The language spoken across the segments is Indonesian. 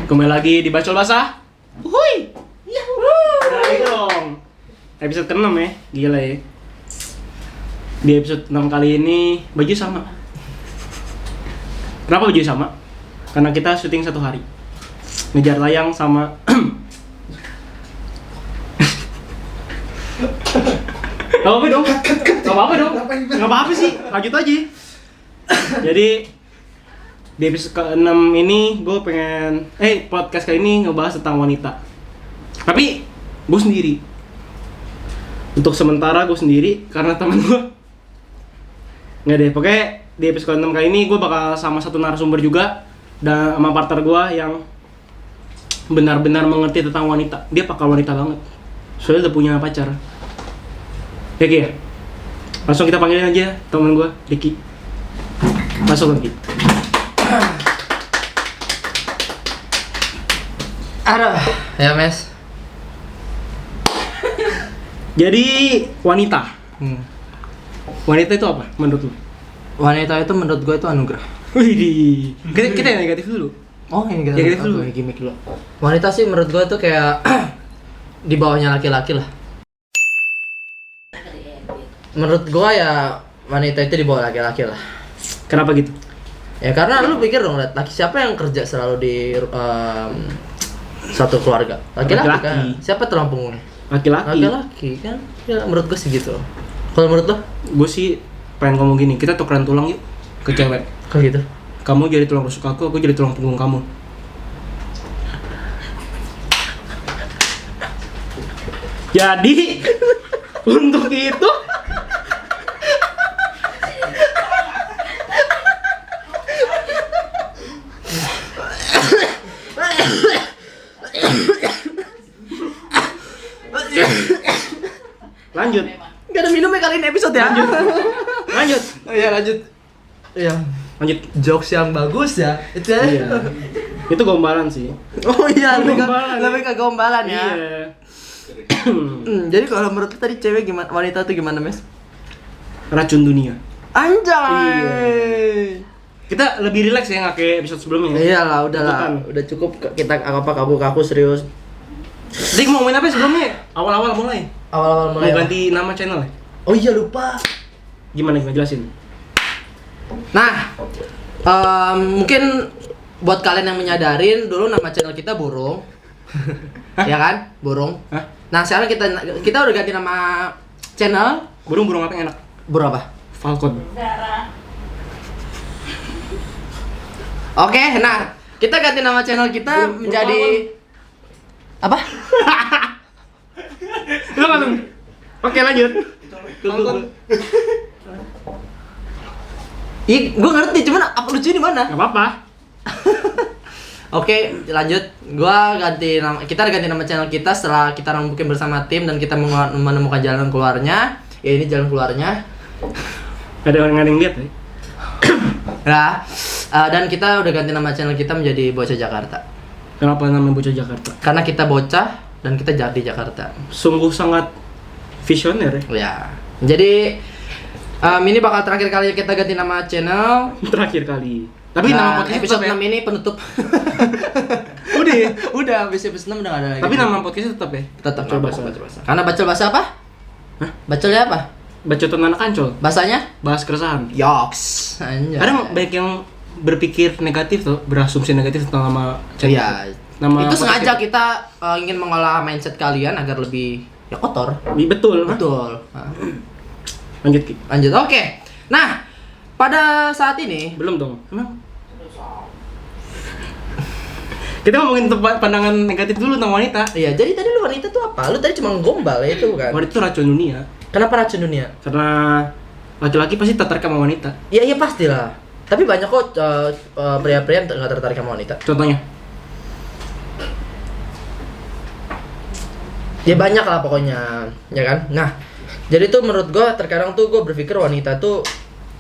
Kembali lagi di Bacol Basah. Uhuy. Nah, itu dong. Episode ke-6 ya. Gila ya. Di episode 6 kali ini baju sama. Kenapa baju sama? Karena kita syuting satu hari. Ngejar tayang sama Gak apa-apa dong. Gak apa-apa dong. Gak apa-apa sih. Lanjut aja. Jadi di episode ke-6 ini gue pengen podcast kali ini ngebahas tentang wanita. Tapi gue sendiri. Untuk sementara gue sendiri karena teman gue nggak deh. Pokoknya di episode ke-6 kali ini gue bakal sama satu narasumber juga dan sama partner gue yang benar-benar mengerti tentang wanita. Dia pakar wanita banget. Soalnya udah punya pacar. Ya. Langsung kita panggilin aja teman gue, Ricky. Masuk lagi. Aduh, ya mes. Jadi wanita. Wanita itu apa menurut lu? Wanita itu menurut gue itu anugerah. Wih, kita yang negatif dulu. Oh, ini kita Negatif dulu. gimmick dulu. Wanita sih menurut gue itu kayak di bawahnya laki-laki lah. Menurut gue ya wanita itu di bawah laki-laki lah. Kenapa gitu? Ya karena lu pikir dong, laki siapa yang kerja selalu di satu keluarga? Laki-laki kan. Siapa tulang punggungnya? Laki-laki kan. Ya menurut gue sih gitu. Kalau menurut lo? Gue sih pengen ngomong gini, kita tukeran tulang yuk ke cewek. Kok gitu? Kamu jadi tulang rusuk aku jadi tulang punggung kamu. Jadi untuk itu lanjut. Gak ada minumnya kali ini episode ya? Lanjut. Iya lanjut. Iya. Lanjut. Jokes yang bagus ya. Itu ya. Iya. Itu gombalan sih. Oh iya, Gombalan. lebih ke gombalan ya. Iya. Jadi kalau menurut lu tadi cewek gimana, wanita tuh gimana, Mes? Racun dunia. Anjay. Iya. Kita lebih rileks ya nggak kayak episode sebelumnya. Iyalah, udahlah. Bukan. Udah cukup kita kaku serius. Jadi mau ngomongin apa sebelumnya? Awal-awal mulai. Awal-awal mulai. Mau ganti nama channel ya? Oh iya lupa. Gimana jelasin? Nah, mungkin buat kalian yang menyadarin dulu nama channel kita Burung. Ya kan? Burung. Hah? Nah, sekarang kita udah ganti nama channel. Burung apa yang enak? Burung apa? Falcon. Oke, nah kita ganti nama channel kita menjadi apa? Lu langsung. Oke, lanjut. Falcon. Ih, gue ngerti, cuman apa lucu di mana? Gak apa-apa. Oke, lanjut. Kita ganti nama channel kita setelah kita mungkin bersama tim dan kita menemukan jalan keluarnya. Ya ini jalan keluarnya. Ada yang lihat ya? Nah, dan kita udah ganti nama channel kita menjadi Bocah Jakarta. Kenapa namanya Bocah Jakarta? Karena kita bocah dan kita jadi Jakarta. Sungguh sangat visioner ya. Ya. Jadi ini bakal terakhir kali kita ganti nama channel. Terakhir kali. Tapi nama podcast episode tetap 6 ini penutup. Udah ya? Udah, habis episode 6 udah gak ada lagi. Tapi nama podcastnya tetap ya? tetap Bacol nama Basah. Bacol Basah. Karena Bacol Basah apa? Hah? Bacolnya apa? Bacotan anak ancol. Bahasanya? Bahas keresahan. Yoks. Anjay. Kadang banyak yang berpikir negatif tuh, berasumsi negatif tentang nama channel. Iya. Nama Itu podcast sengaja kita ingin mengolah mindset kalian agar lebih ya kotor. Betul. Betul. Nah, Lanjut Ki. lanjut. Oke. Nah, pada saat ini Belum dong. Emang? Kita ngomongin pandangan negatif dulu tentang wanita. iya, jadi tadi lu wanita tuh apa? Lu tadi cuma gombal ya itu kan? Wanita itu racun dunia. Kenapa racun dunia? Karena laki-laki pasti tertarik sama wanita. Iya pastilah. Tapi banyak kok pria-pria yang nggak tertarik sama wanita. Contohnya? Ya banyak lah pokoknya, ya kan? Nah, jadi tuh menurut gua terkadang tuh gua berpikir wanita tuh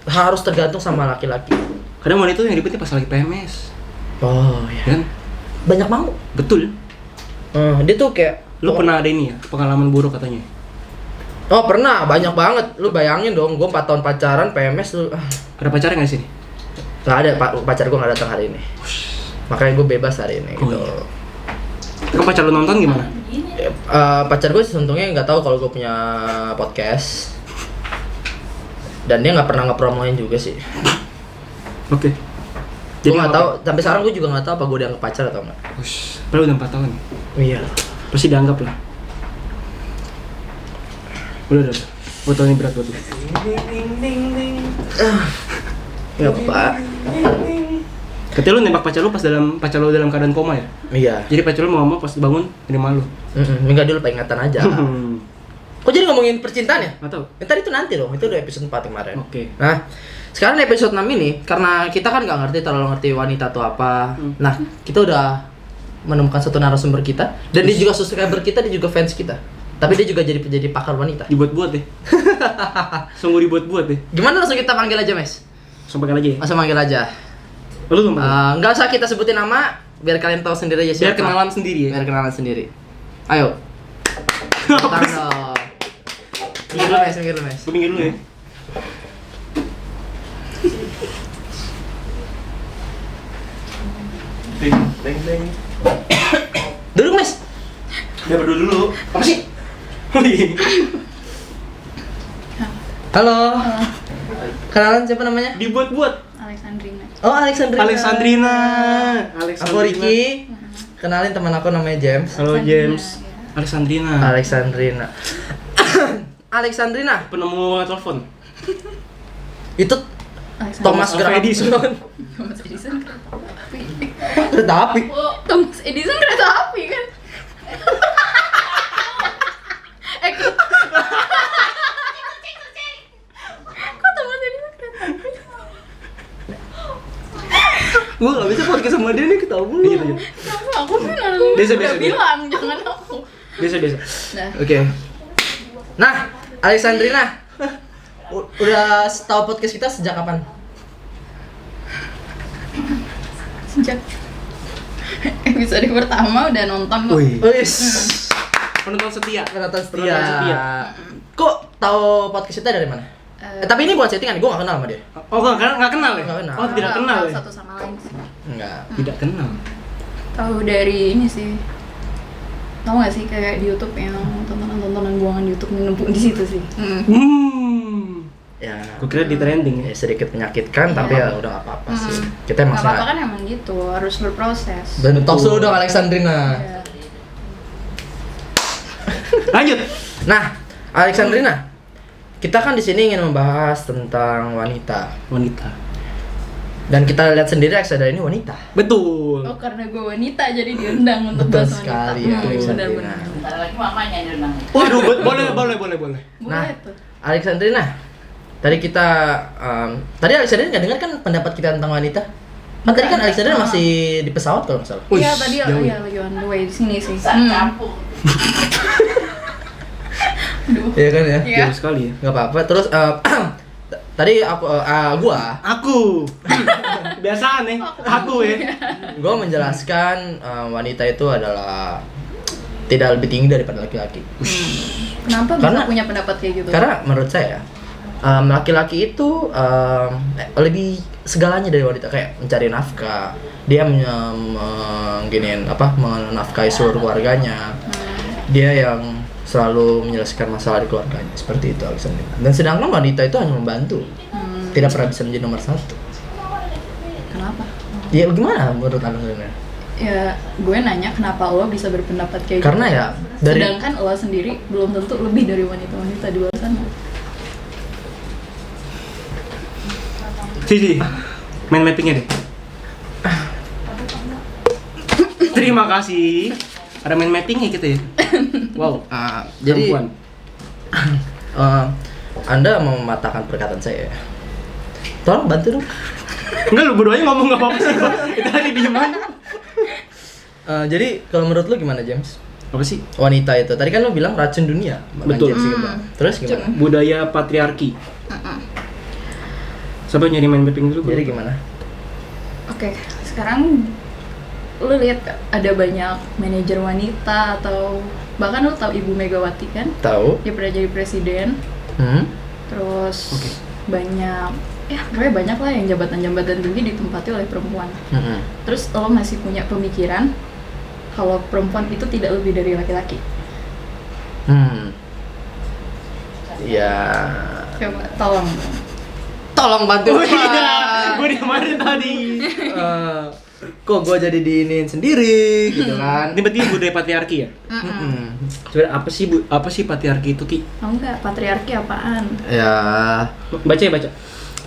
harus tergantung sama laki-laki. Kadang wanita tuh yang ribetnya pas lagi PMS. Oh ya. Kan? Banyak mau. Betul. Dia tuh kayak Lu pernah ada ini ya, pengalaman buruk katanya? Oh pernah, banyak banget. Lu bayangin dong, gua 4 tahun pacaran, PMS lu. Ada pacarnya nggak sih? Gak ada, pacar gua gak datang hari ini. Makanya gue bebas hari ini gitu. iya. Kan pacar lu nonton gimana? Pacar gue untungnya nggak tahu kalau gue punya podcast. Dan dia nggak pernah ngepromoin juga sih. Oke. Gue nggak apa? tahu, sampai sekarang gue juga nggak tahu apa gue dianggap pacar atau enggak. Ush, padahal udah 4 tahun. Iya. Pasti dianggap lah. Udah. Foto ini berat buat lu. Ya apa? Ketika lu nembak pacar lu lu dalam keadaan koma ya? Iya. Jadi pacar lu mau pas bangun terima lu. Minggu dulu peringatan aja. Kok jadi ngomongin percintaan ya? Nggak tahu. Ntar itu nanti dong, itu udah episode 4 kemarin. Oke. Nah, sekarang di episode 6 ini, karena kita kan nggak terlalu ngerti wanita itu apa. Nah, kita udah menemukan satu narasumber kita, dan dia juga subscriber kita, dia juga fans kita. Tapi dia juga jadi pakar wanita. Dibuat-buat deh. Sungguh dibuat-buat deh. Gimana langsung kita panggil aja, Mes? Langsung panggil aja ya? Langsung panggil aja. Lu tuh Nggak usah kita sebutin nama, biar kalian tahu sendiri aja biar siapa. kenalan sendiri ya? Biar kenalan sendiri. Ayo. Tangan dong. Minggir lu, Mes. Gue minggir dulu ya. Deng. Duduk, Mes. Biar berdua dulu. Apa sih? Halo. Kenalan siapa namanya? Dibuat-buat. Alexandrina. Oh, Alexandrina. Alexandrina. Aku Ricky. Kenalin teman aku namanya James. Halo James. Ya. Alexandrina. Alexandrina. Alexandrina. Penemu telepon. Itu Alexandrina. Thomas Alva Graham Edison. Thomas Edison kereta api. Kereta api. Oh, Thomas Edison kereta api kan? Kok Thomas Edison kereta api? Gua enggak bisa podcast sama dia nih, ketawa mulu. Iya. Kenapa aku kan harus Biasa. bilang jangan aku. Biasa. Nah, Oke. Nah, Alexandrina. Udah tahu podcast kita sejak kapan? sejak episode pertama udah nonton kok. Wis. Penonton setia. Penonton setia. Penonton setia. Kok tahu podcast kita dari mana? Tapi ini buat settingan, gue gak kenal sama dia. Oh, nggak kenal ya? Nggak kenal. Oh, tidak kenal ya? Satu sama lain sih. Enggak. Tidak kenal. Tahu dari ini sih. Tahu nggak sih kayak di YouTube yang tontonan buangan di YouTube menumpuk di situ sih. Ya, Gue kira di trending ya. ya sedikit menyakitkan, tapi ya udah gak apa-apa sih. Kita emang Nggak apa-apa sehat. kan emang gitu, harus berproses. Dan talk dulu dong Alexandrina. Ya. Lanjut. Nah, Alexandrina, kita kan di sini ingin membahas tentang wanita. Wanita. Dan kita lihat sendiri Alexandrina ini wanita. Betul. Oh karena gue wanita jadi diundang untuk Betul bahas sekali wanita. ya, Alexandrina. Benar-benar. Bentar lagi mamanya yang diundang. Waduh, boleh. Boleh Nah, tuh. Alexandrina, tadi kita tadi Alexandrina nggak dengar kan pendapat kita tentang wanita? Kan tadi kan Alexandrina masih di pesawat kalau nggak salah. Wih, Iya tadi jauh ya. lagi on the way di sini sih. Saat campur. Aduh. Iya kan ya? Iya. Jauh sekali ya. Nggak apa-apa. Terus tadi Aku. Biasaan nih. Aku ya. gua menjelaskan wanita itu adalah tidak lebih tinggi daripada laki-laki. Kenapa Karena- bisa punya pendapat kayak gitu? Karena menurut saya laki-laki itu lebih segalanya dari wanita, kayak mencari nafkah, dia menafkahi seluruh keluarganya, dia yang selalu menyelesaikan masalah di keluarganya, seperti itu Alexandrina. Dan sedangkan wanita itu hanya membantu, tidak pernah bisa menjadi nomor satu. Kenapa? Ya gimana menurut Alexandrina? Ya gue nanya kenapa lo bisa berpendapat kayak Karena gitu. ya dari Sedangkan lo sendiri belum tentu lebih dari wanita-wanita di luar sana. Sisi. Main mappingnya deh. Terima kasih. Ada main mappingnya gitu ya. Wow. jadi Perempuan. Anda mau mematahkan perkataan saya. Tolong bantu dong. Enggak, lu berduanya ngomong nggak apa-apa sih. Itu tadi diem aja. Jadi kalau menurut lu gimana James? Apa sih? Wanita itu tadi kan lu bilang racun dunia. Betul. James gitu. Terus gimana? Budaya patriarki. Coba nyari main mapping dulu. Jadi gimana? Oke, sekarang lo lihat ada banyak manajer wanita atau bahkan lo tahu Ibu Megawati kan? Tahu? Dia pernah jadi presiden. Hmm? Terus Oke. banyak, ya pokoknya banyak lah yang jabatan-jabatan tinggi ditempati oleh perempuan. Terus lo masih punya pemikiran kalau perempuan itu tidak lebih dari laki-laki. Ya. Coba tolong Bantu Oh iya, Pak. gue dimarahin tadi. Kok gue jadi diinin sendiri gitu kan? Ini berarti budaya patriarki ya? Sebenarnya apa sih patriarki itu, Ki? Oh enggak, patriarki apaan? Ya, Baca ya, baca.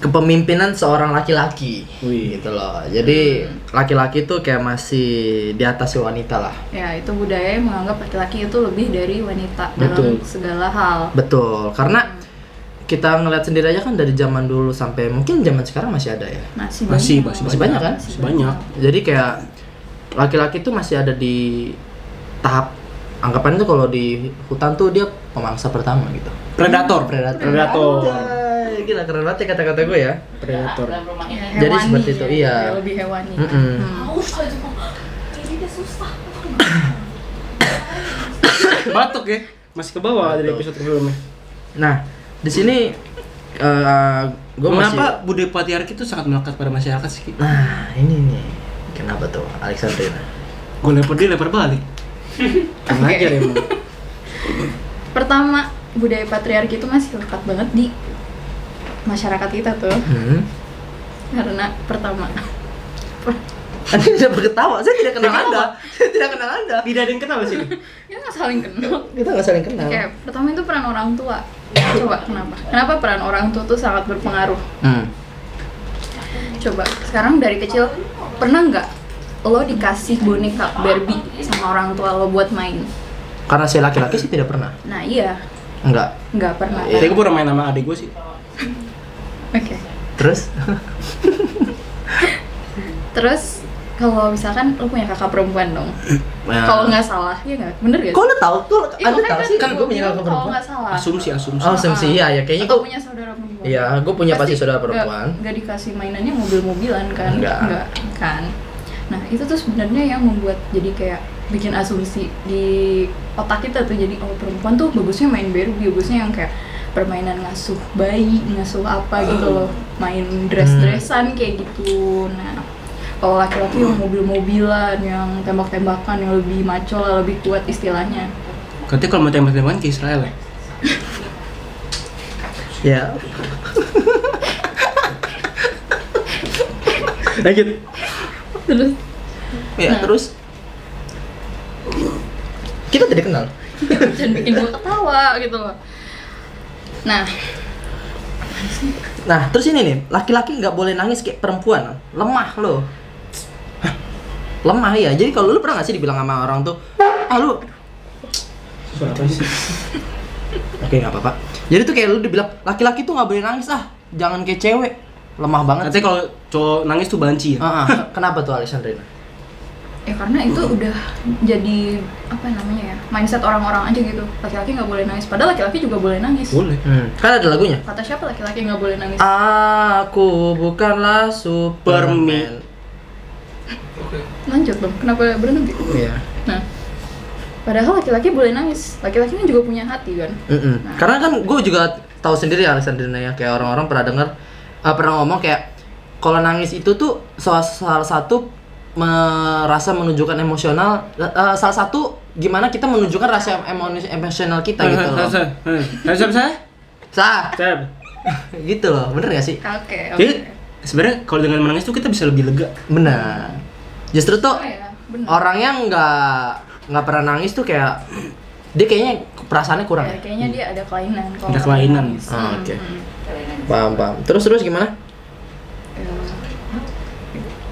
kepemimpinan seorang laki-laki. Wih. Gitu loh. Jadi laki-laki tuh kayak masih di atas wanita lah. Ya, itu budaya yang menganggap laki-laki itu lebih dari wanita Betul. dalam segala hal. Betul. Karena kita ngeliat sendiri aja kan dari zaman dulu sampai mungkin zaman sekarang masih ada ya. Masih banyak kan? Masih banyak. Jadi kayak laki-laki tuh masih ada di tahap anggapan tuh kalau di hutan tuh dia pemangsa pertama gitu. Predator. Anjay, gila keren banget ya kata-kata gue ya. Predator. Ya, Jadi hewani seperti itu, ya, iya. ya, lebih hewani. Batuk ya. Masih ke bawah dari episode sebelumnya. Nah, di sini gue masih. Mengapa budaya patriarki itu sangat melekat pada masyarakat sih, Ki? Nah, ini nih. Kenapa tuh, Alexandrina? Gue lempar dia lempar balik. Kurang Oke. ajar emang. Pertama, budaya patriarki itu masih lekat banget di masyarakat kita tuh. Karena pertama, Anda tidak berketawa, saya tidak kenal Anda. Saya tidak kenal Anda. Tidak ada yang kenal sini. kita nggak saling kenal. Kita nggak saling kenal. Oke, pertama itu peran orang tua. Coba kenapa? Kenapa peran orang tua tuh sangat berpengaruh? Coba, sekarang dari kecil pernah nggak lo dikasih boneka Barbie sama orang tua lo buat main? Karena saya laki-laki sih tidak pernah. Nah iya, Enggak. pernah. Iya. Tapi gue pernah main sama adik gue sih. Oke. Terus? Kalau misalkan lo punya kakak perempuan dong, Nah. kalau nggak salah, iya nggak? Bener gak? Kok lo tahu? Iya, Anda makanya tahu sih kan gue punya bilang kakak kalau perempuan. nggak salah. Asumsi. Oh, asumsi iya ya. Kayaknya Atau gue punya saudara perempuan. Iya, gue punya pasti saudara perempuan. Nggak dikasih mainannya mobil-mobilan kan? Nggak. Kan. Nah itu tuh sebenarnya yang membuat jadi kayak bikin asumsi di otak kita tuh, jadi oh perempuan tuh bagusnya main Barbie, bagusnya yang kayak permainan ngasuh bayi, ngasuh apa gitu loh, main dress-dressan kayak gitu. Nah kalau laki-laki yang mobil-mobilan, yang tembak-tembakan, yang lebih maco lah, lebih kuat istilahnya. Katanya kalau mau tembak-tembakan ke Israel ya? Ya. Lanjut. Terus Ya, Nah. terus kita tidak kenal. jangan bikin gue ketawa gitu loh. Nah, terus ini nih, laki-laki nggak boleh nangis kayak perempuan. Lemah lo. Lemah ya. Jadi kalau lu pernah nggak sih dibilang sama orang tuh, lu Suara apa sih? oke nggak apa-apa. Jadi tuh kayak lu dibilang laki-laki tuh nggak boleh nangis jangan kayak cewek. Lemah banget. Katanya kalau cowok nangis tuh banci ya? Kenapa tuh Alexandrina? Ya karena itu udah jadi apa namanya ya, mindset orang-orang aja gitu. Laki-laki nggak boleh nangis, padahal laki-laki juga boleh nangis. Boleh. Kan ada lagunya. Kata siapa laki-laki nggak boleh nangis? Aku bukanlah Superman. Lanjut dong, kenapa berhenti? Iya. Nah, padahal laki-laki boleh nangis. Laki-laki kan juga punya hati kan. Nah. Karena kan gue juga tahu sendiri Alexandrina ya, kayak orang-orang pernah dengar, pernah ngomong kayak kalau nangis itu tuh salah satu merasa menunjukkan emosional, salah satu gimana kita menunjukkan rasa emosional kita gitu loh. Sah, gitu loh, bener gak sih? Oke. Jadi sebenarnya kalau dengan menangis tuh kita bisa lebih lega. Benar. Justru tuh Oh, ya, bener. orang yang nggak pernah nangis tuh kayak dia kayaknya perasaannya kurang. Ya, kayaknya dia ada kelainan. kalau Ada nggak kelainan. nangis. Oke. Paham. Terus gimana?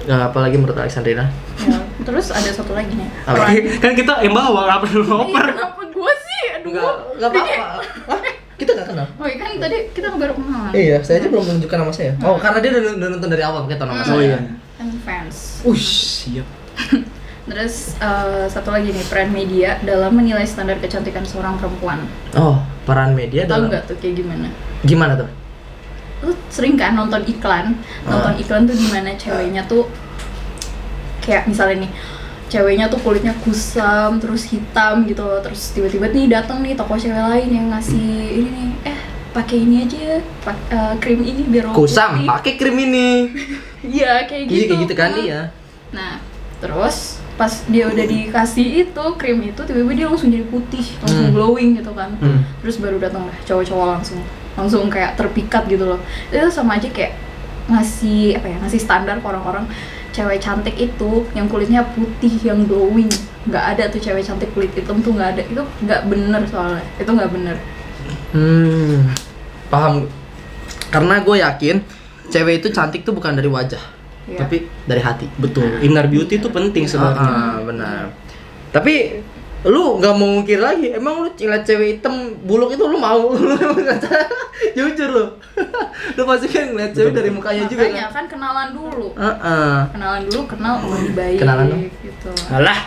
Apalagi menurut Alexandrina? Ya, terus ada satu lagi nih. Apa? Kan kita yang bawa, nggak perlu ngoper. Kenapa gua sih? Aduh. Nggak apa-apa. Hah? Kita nggak kenal. Oh iya kan tadi kita baru kenalan. Iya, saya aja belum menunjukkan nama saya. Oh, karena dia udah nonton dari awal, kita tahu nama Oh saya. iya. Kan fans. Siap. Terus satu lagi nih, peran media dalam menilai standar kecantikan seorang perempuan. Oh, peran media Tahu dalam. nggak tuh kayak gimana? Gimana tuh? Lu sering kan nonton iklan? Nonton iklan tuh dimana ceweknya tuh kayak misalnya nih, ceweknya tuh kulitnya kusam, terus hitam gitu loh. Terus tiba-tiba nih datang nih toko cewek lain yang ngasih ini nih, pakai ini aja, krim ini biar lo Kusam, putih. pakai krim ini. Iya kayak Iya gitu. kayak gitu kan iya. Nah terus pas dia udah dikasih itu krim itu, tiba-tiba dia langsung jadi putih, langsung glowing gitu kan. Terus baru datang lah cowok-cowok langsung kayak terpikat gitu loh. Itu sama aja kayak ngasih standar ke orang-orang cewek cantik itu yang kulitnya putih yang glowing. Nggak ada tuh cewek cantik kulit hitam tuh, nggak ada. Itu nggak bener soalnya, itu nggak bener. Paham. Karena gue yakin cewek itu cantik tuh bukan dari wajah, Iya. tapi dari hati. Betul. Inner beauty itu penting sebenarnya. Benar. Tapi lu nggak mau ngukir lagi, emang lu ngeliat cewek hitam buluk itu lu mau? Jujur lu. Lu pasti kan ngeliat cewek dari mukanya juga Makanya kan? kan kenalan dulu. Heeh. Kenal lebih baik Kenalan dong. gitu. Alah.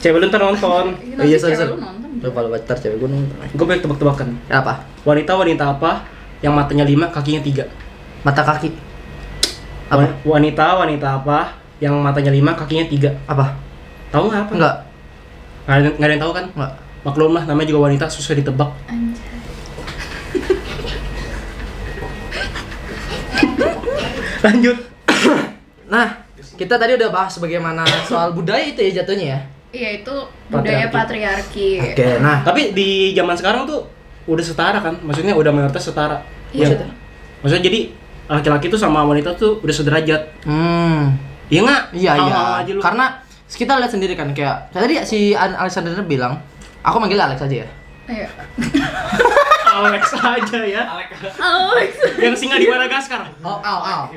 Cewek lu ntar nonton. Oh iya, sorry. Cewek lu nonton. Coba lu pacar cewek gue nonton. Gue pengen tebak-tebakan. Apa? Wanita apa yang matanya 5, kakinya 3? Mata kaki. Apa? Wanita apa yang matanya 5, kakinya 3? Apa? Tahu nggak apa? Enggak. Nggak ada yang tahu kan? Enggak. Maklum lah, namanya juga wanita, susah ditebak. Anjay. Lanjut. Nah, kita tadi udah bahas bagaimana soal budaya itu ya jatuhnya ya. Iya itu budaya patriarki. Oke, nah. Tapi di zaman sekarang tuh udah setara kan? Maksudnya udah mayoritas setara. Iya. Ya. Maksudnya jadi laki-laki tuh sama wanita tuh udah sederajat. Iya nggak? Iya. Sama aja lu. Karena kita lihat sendiri kan kayak tadi si Alexander bilang, aku manggil Alex aja ya. Iya. Alex aja ya. Alex. Yang singa di Madagaskar. Oh, Al.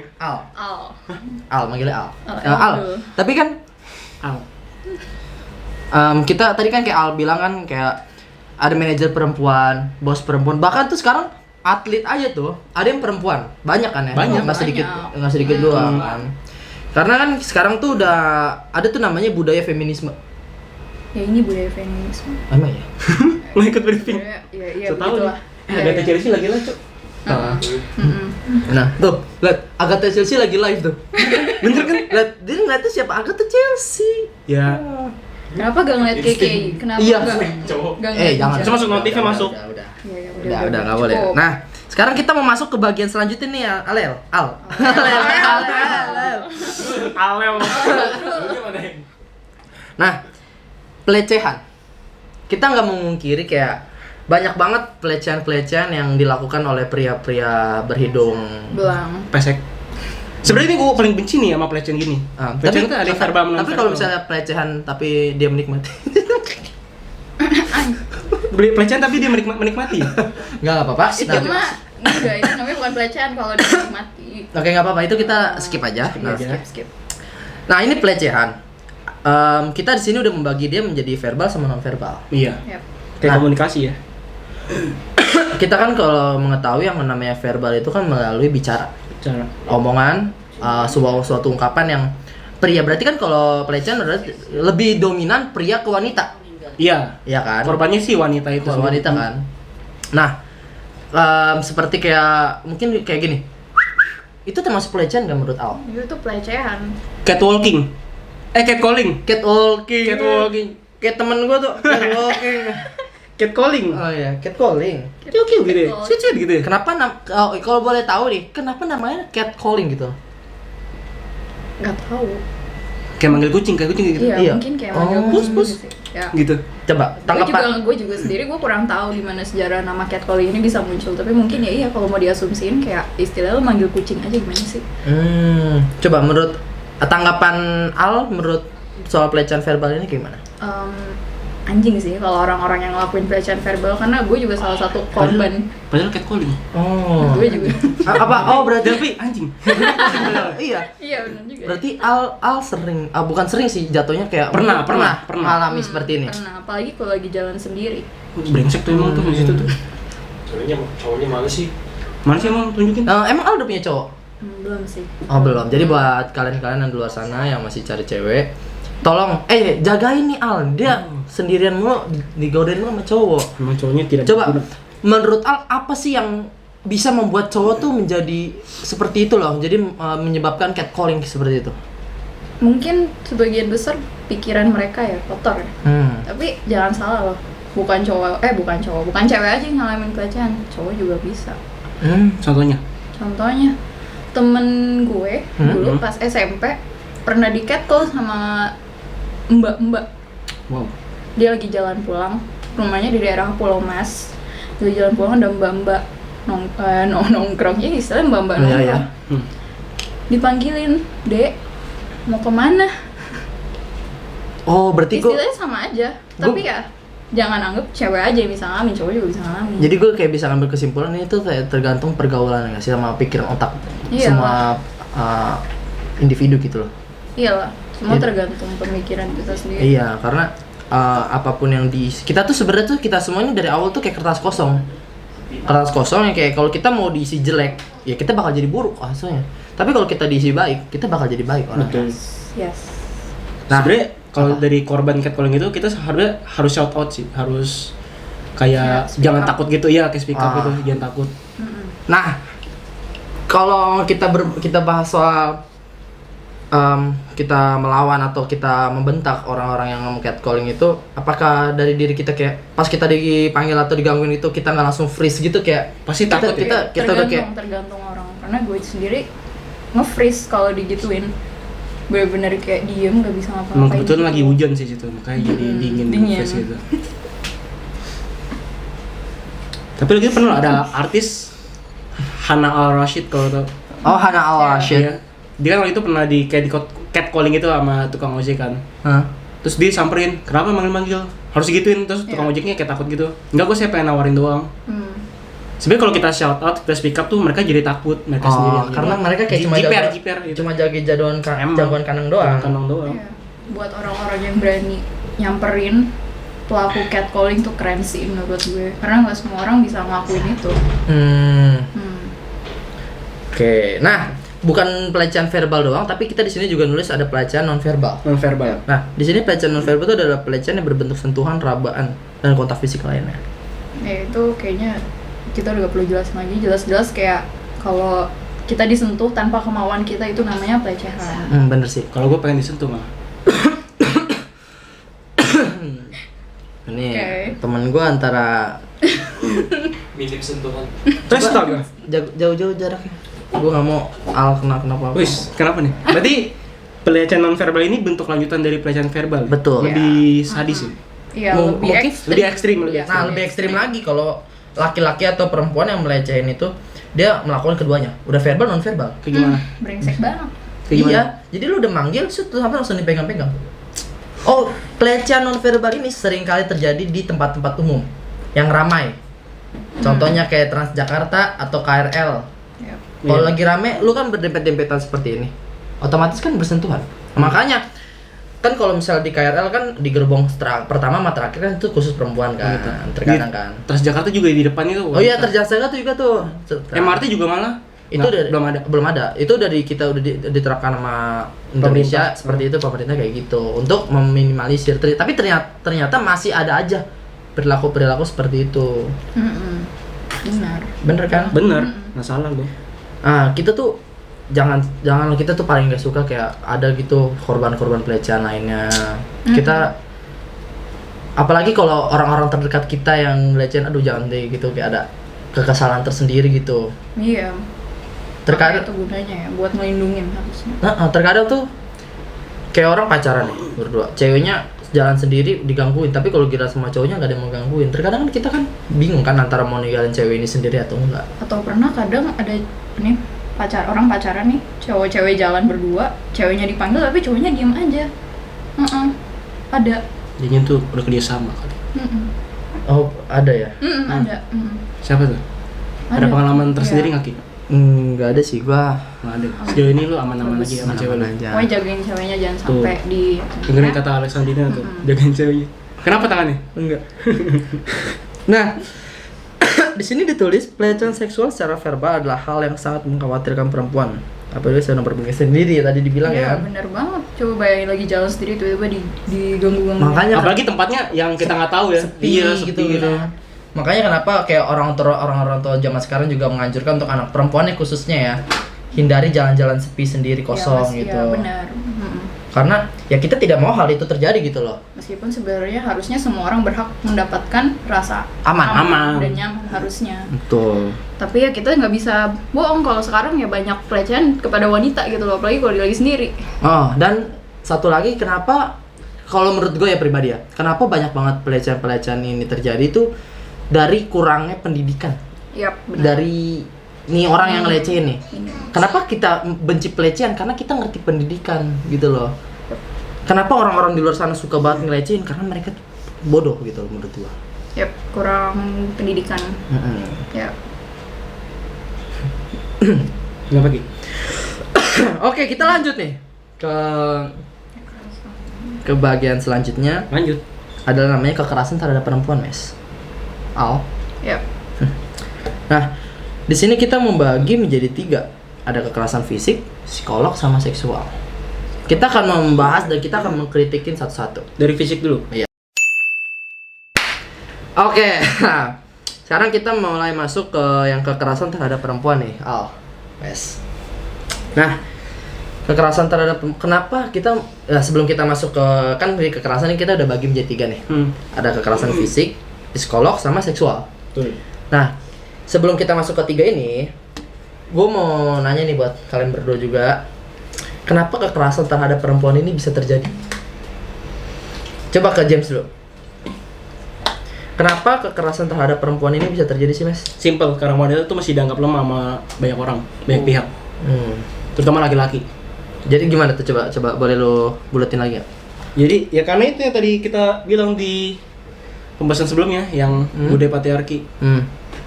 Al. Manggilnya Al. Al. Al. Tapi kan Al. kita tadi kan kayak Al bilang kan kayak ada manajer perempuan, bos perempuan, bahkan tuh sekarang atlet aja tuh ada yang perempuan, banyak kan ya? Banyak. nggak sedikit, Banyak. nggak sedikit doang kan. Karena kan sekarang tuh udah ada tuh namanya budaya feminisme. Ya ini budaya feminisme. Emang ya? Mau ikut briefing. Iya So tau begitulah. nih. Agatha Chelsea lagi lah, Cuk. Nah, tuh, lihat Agatha Chelsea lagi live tuh. Bener kan? Lihat dia ngeliatnya siapa? Agatha Chelsea. Ya. Kenapa gak ngeliat KK? Kenapa Iya. gak ngeliat Jangan. Ijaz? Masuk masuk notifnya masuk. Udah. Iya, Udah, nggak boleh. Cukup. Nah, sekarang kita mau masuk ke bagian selanjutnya nih ya, Al. Alel. Nah, pelecehan. Kita nggak memungkiri kayak banyak banget pelecehan-pelecehan yang dilakukan oleh pria-pria berhidung. Belang. Pesek. Sebenarnya ini gue paling benci nih sama pelecehan gini. Pelecehan itu ada verbal non tapi kalau misalnya pelecehan tapi dia menikmati. beli pelecehan tapi dia menikmati. Nggak apa-apa. Itu mah enggak, itu namanya bukan pelecehan kalau dinikmati. Oke, nggak apa-apa. Itu kita skip aja. Nah, Skip. nah ini pelecehan. Kita di sini udah membagi dia menjadi verbal sama non verbal. Iya. Yap. Kayak Nah. komunikasi ya. Kita kan kalau mengetahui yang namanya verbal itu kan melalui bicara, Cara. omongan, suatu ungkapan yang pria. Berarti kan kalau pelecehan berarti lebih dominan pria ke wanita. Iya. Iya kan? Korbannya sih wanita itu. Kalau wanita kan. Nah, seperti kayak mungkin kayak gini. Itu termasuk pelecehan nggak menurut Al? Itu tuh pelecehan. Catwalking. Catcalling. Catwalking. Catwalking. Kayak temen gua tuh catwalking. Catcalling. Oh iya, catcalling. Kiu-kiu gitu ya. Catcalling. Sweet gitu ya. Kenapa kalau boleh tahu nih, kenapa namanya catcalling gitu? Nggak tahu. Kayak manggil kucing, kayak kucing gitu. Iya, Iya. mungkin kayak Oh. manggil Pus, pus. gitu sih. Ya. Gitu. Coba tanggapan. Gue juga sendiri gue kurang tahu di mana sejarah nama catcalling ini bisa muncul, tapi mungkin ya iya kalau mau diasumsiin kayak istilah lo manggil kucing aja gimana sih? Coba menurut tanggapan Al menurut soal pelecehan verbal ini gimana? Anjing sih kalau orang-orang yang ngelakuin pelecehan verbal, karena gue juga salah satu korban. Padahal catcalling. Oh. Gue juga. Apa? Oh, berarti Tapi anjing. iya. Iya benar juga. Berarti Al sering, bukan sering sih jatuhnya kayak Pernah mengalami seperti ini. Pernah, apalagi kalau lagi jalan sendiri. Brengsek tuh emang tuh di situ tuh. Cowoknya mana sih? Mana sih emang tunjukin? Emang Al udah punya cowok? Belum sih. Oh belum. Jadi buat kalian-kalian yang di luar sana yang masih cari cewek, tolong jagain nih Al. Dia sendirian mulu digodain mulu sama cowok. Emang cowoknya tidak Coba berguna. menurut Al apa sih yang bisa membuat cowok tuh menjadi seperti itu loh. Jadi menyebabkan catcalling seperti itu. Mungkin sebagian besar pikiran mereka ya kotor ya. Tapi jangan salah loh. bukan cewek aja yang ngalamin pelecehan, cowok juga bisa. Contohnya? Contohnya temen gue dulu pas SMP pernah di catcall sama mbak. Wow. Dia lagi jalan pulang, rumahnya di daerah Pulau Mas. Lagi jalan pulang ada mbak-mbak nongkrong, ya istilahnya mbak-mbak nongkrong. Iya. Dipanggilin, "Dek, mau kemana?" Oh, berarti gue Istilahnya sama aja, tapi ya jangan anggap cewek aja yang bisa ngalamin, cowok juga bisa ngalamin. jadi gue kayak bisa ngambil kesimpulan ini tuh kayak tergantung pergaulan nggak sih sama pikiran otak Iya semua individu gitu loh. Iyalah, semua Iya. tergantung pemikiran kita sendiri. Iya, karena apapun yang kita tuh sebenarnya tuh kita semuanya dari awal tuh kayak kertas kosong yang kayak kalau kita mau diisi jelek ya kita bakal jadi buruk hasilnya, tapi kalau kita diisi baik kita bakal jadi baik orang. Betul. Yes. Nah, sebenarnya kalau dari korban catcalling itu kita harus shout out sih, harus kayak Ya, speak jangan up. takut gitu ya, kayak speak up gitu, jangan takut. Nah, kalau kita bahas soal kita melawan atau kita membentak orang-orang yang catcalling itu, apakah dari diri kita kayak pas kita dipanggil atau digangguin itu kita nggak langsung freeze gitu kayak Pasti takut ya? kita udah kayak tergantung orang. Karena gue sendiri nge-freeze kalau digituin. Bener-bener kayak diem, gak bisa Emang ngapa-ngapain. kebetulan lagi hujan sih situ, makanya jadi dingin fresh gitu. Tapi lagi pernah ada artis Hana Al-Rashid kalau tau. oh Hana Al-Rashid. Iya. Dia kan waktu itu pernah di catcalling itu sama tukang ojek kan. Hah? Terus dia samperin, kenapa manggil-manggil? Harus digituin, terus tukang ojeknya kayak takut gitu. Enggak, gue saya pengen nawarin doang. Sebenarnya kalau kita shout out, kita speak up tuh mereka jadi takut, mereka sendiri. yang Karena jadi. mereka kayak cuma jiper jaga- gitu. cuma jaga Emang. jagoan kandang doang. Kandang doang. Iya. Buat orang-orang yang berani nyamperin pelaku catcalling tuh keren sih menurut gue. Karena nggak semua orang bisa ngelakuin itu. Oke. Nah, bukan pelecehan verbal doang, tapi kita di sini juga nulis ada pelecehan non verbal. Non verbal. Nah, di sini pelecehan non verbal itu adalah pelecehan yang berbentuk sentuhan, rabaan, dan kontak fisik lainnya. Ya itu kayaknya kita udah gak perlu jelasin lagi. Jelas-jelas kayak kalau kita disentuh tanpa kemauan kita itu namanya pelecehan. Bener sih. Kalau gue pengen disentuh mah. Ini Oke. temen gue antara Minim sentuhan. Astaga. jauh-jauh jaraknya. Gue nggak mau kenapa. Wis, kenapa nih? Berarti pelecehan non verbal ini bentuk lanjutan dari pelecehan verbal. Betul. Lebih sadis ya. Iya, Mungkin Lebih ekstrim, lebih Nah, lebih ekstrim lagi kalau laki-laki atau perempuan yang melecehin itu dia melakukan keduanya. Udah verbal non verbal. Kayak gimana? Brengsek banget. Kayak gimana? Iya, jadi lu udah manggil, terus langsung dipegang-pegang. Oh, pelecehan non verbal ini sering kali terjadi di tempat-tempat umum yang ramai. Contohnya kayak Transjakarta atau KRL. Ya. Kalau Iya. lagi rame, lu kan berdempet-dempetan seperti ini. Otomatis kan bersentuhan. Makanya kan kalau misalnya di KRL kan di gerbong pertama sama terakhir kan itu khusus perempuan kan, terkadang kan. Transjakarta juga di depan itu. Oh iya, Transjakarta tuh juga tuh. MRT juga malah. Itu Nggak, udah belum ada. Itu dari kita udah diterapkan sama Indonesia seperti itu, pemerintah kayak gitu untuk meminimalisir. Tapi ternyata masih ada aja perilaku seperti itu. Benar. Bener kan? Bener, nggak salah dong. Kita tuh jangan kita tuh paling nggak suka kayak ada gitu korban-korban pelecehan lainnya. Kita apalagi kalau orang-orang terdekat kita yang pelecehan, aduh jangan deh gitu, kayak ada kekesalan tersendiri gitu. Iya. Terkadang Makanya itu gunanya ya buat melindungin harusnya. terkadang tuh kayak orang pacaran nih berdua, ceweknya jalan sendiri digangguin, tapi kalau kira sama cowoknya nggak ada yang mau gangguin. Terkadang kan kita kan bingung kan antara mau ninggalin cewek ini sendiri atau enggak. Atau pernah kadang ada nih orang pacaran nih, cowok-cewek jalan berdua, ceweknya dipanggil tapi cowoknya diem aja. Ada. Jadinya tuh udah kerjasama kali. Oh, ada ya? Ada. Siapa tuh? Ada pengalaman tersendiri nggak Ki? Nggak ada sih, gua Nggak ada. Sejauh ini lu aman-aman lagi sama cewek lu. Pokoknya jagain ceweknya jangan sampai di Dengerin kata Alexandrina tuh, jagain ceweknya. Kenapa tangannya? Enggak. Nah, di sini ditulis pelecehan seksual secara verbal adalah hal yang sangat mengkhawatirkan perempuan. Apalagi sedang berpikir sendiri ya tadi dibilang Iya, ya. bener banget. Coba bayangin lagi jalan sendiri tiba-tiba diganggu-ganggu. Makanya Apalagi tempatnya yang kita nggak tahu ya. sepi gitu. Makanya kenapa kayak orang tua zaman sekarang juga menganjurkan untuk anak perempuannya khususnya ya, hindari jalan-jalan sepi sendiri kosong Iya, gitu. Iya, benar. Karena ya kita tidak mau hal itu terjadi gitu loh. Meskipun sebenarnya harusnya semua orang berhak mendapatkan rasa Aman. dan nyaman harusnya. Betul. Tapi ya kita nggak bisa bohong kalau sekarang ya banyak pelecehan kepada wanita gitu loh, apalagi kalau dia lagi sendiri. Oh, dan satu lagi kenapa kalau menurut gue ya pribadi ya, kenapa banyak banget pelecehan-pelecehan ini terjadi itu dari kurangnya pendidikan. Yap, benar. Dari nih orang yang ngelecehin nih. Ini. Kenapa kita benci pelecehan? Karena kita ngerti pendidikan gitu loh. Kenapa orang-orang di luar sana suka banget ngelecehin? Karena mereka tuh bodoh gitu loh menurut gua. Yap, kurang pendidikan. Yap. Kenapa Ki? Oke, kita lanjut nih ke bagian selanjutnya. Lanjut. Adalah namanya kekerasan terhadap perempuan, Mes. Al. Yap. Nah, di sini kita membagi menjadi 3. Ada kekerasan fisik, psikolog, sama seksual. Kita akan membahas dan kita akan mengkritikin satu-satu. Dari fisik dulu. Oke. Sekarang kita mulai masuk ke yang kekerasan terhadap perempuan nih, Al. Mes. Nah, kekerasan terhadap kenapa kita sebelum kita masuk ke kan di kekerasan ini kita udah bagi menjadi 3 nih. Ada kekerasan fisik, psikolog, sama seksual. Betul. Nah, sebelum kita masuk ke 3 ini, gue mau nanya nih buat kalian berdua juga, kenapa kekerasan terhadap perempuan ini bisa terjadi? Coba ke James dulu. Kenapa kekerasan terhadap perempuan ini bisa terjadi sih, Mas? Simple, karena wanita itu masih dianggap lemah sama banyak orang, banyak pihak. Terutama laki-laki. Jadi gimana tuh, coba boleh lo buletin lagi ya? Jadi ya karena itu yang tadi kita bilang di pembahasan sebelumnya yang budaya patriarki.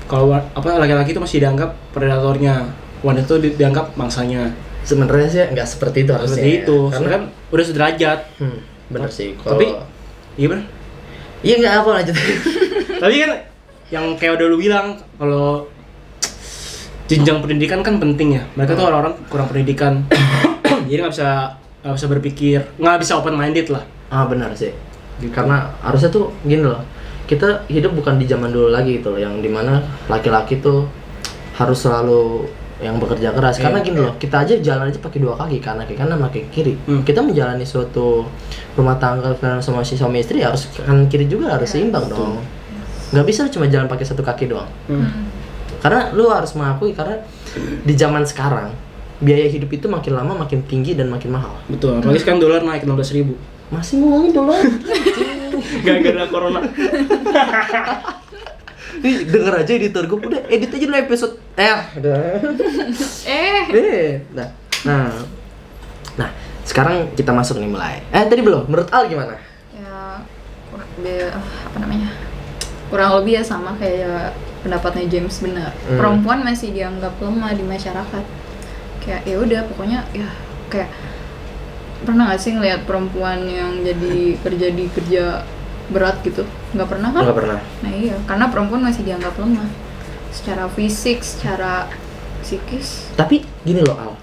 Kalau laki-laki itu masih dianggap predatornya, wanita itu dianggap mangsanya. Sebenarnya sih nggak seperti itu harusnya. Seperti itu, Karena kan udah sederajat. bener sih. Tapi iya bener. iya nggak apa lanjut. Tapi kan yang kayak udah lu bilang, kalau jenjang pendidikan kan penting ya. Mereka tuh orang-orang kurang pendidikan. Jadi nggak bisa berpikir, nggak bisa open minded lah. Benar sih. Gitu. Karena harusnya tuh gini loh, kita hidup bukan di zaman dulu lagi gitu loh, yang dimana laki-laki tuh harus selalu yang bekerja keras. Karena gini loh, kita aja jalan aja pakai 2 kaki, kanan kaki kiri. Kita menjalani suatu rumah tangga sama suami istri harus kanan kiri juga harus seimbang dong. Nggak bisa cuma jalan pakai 1 kaki doang. Karena lu harus mengakui, karena di zaman sekarang biaya hidup itu makin lama makin tinggi dan makin mahal. Betul, apalagi sekarang dolar naik 16.000. Masih ngomongin dolar. Gara-gara corona. Nih denger aja editor gue, udah edit aja dulu episode. Nah, sekarang kita masuk nih mulai. Tadi belum. Menurut Al gimana? Ya kurang lebih ya sama kayak pendapatnya James, benar. Perempuan masih dianggap lemah di masyarakat. Kayak ya udah pokoknya ya kayak pernah nggak sih ngeliat perempuan yang jadi kerja berat gitu? Nggak pernah kan? Nggak pernah. Nah iya, karena perempuan masih dianggap lemah secara fisik, secara psikis. Tapi gini loh Al,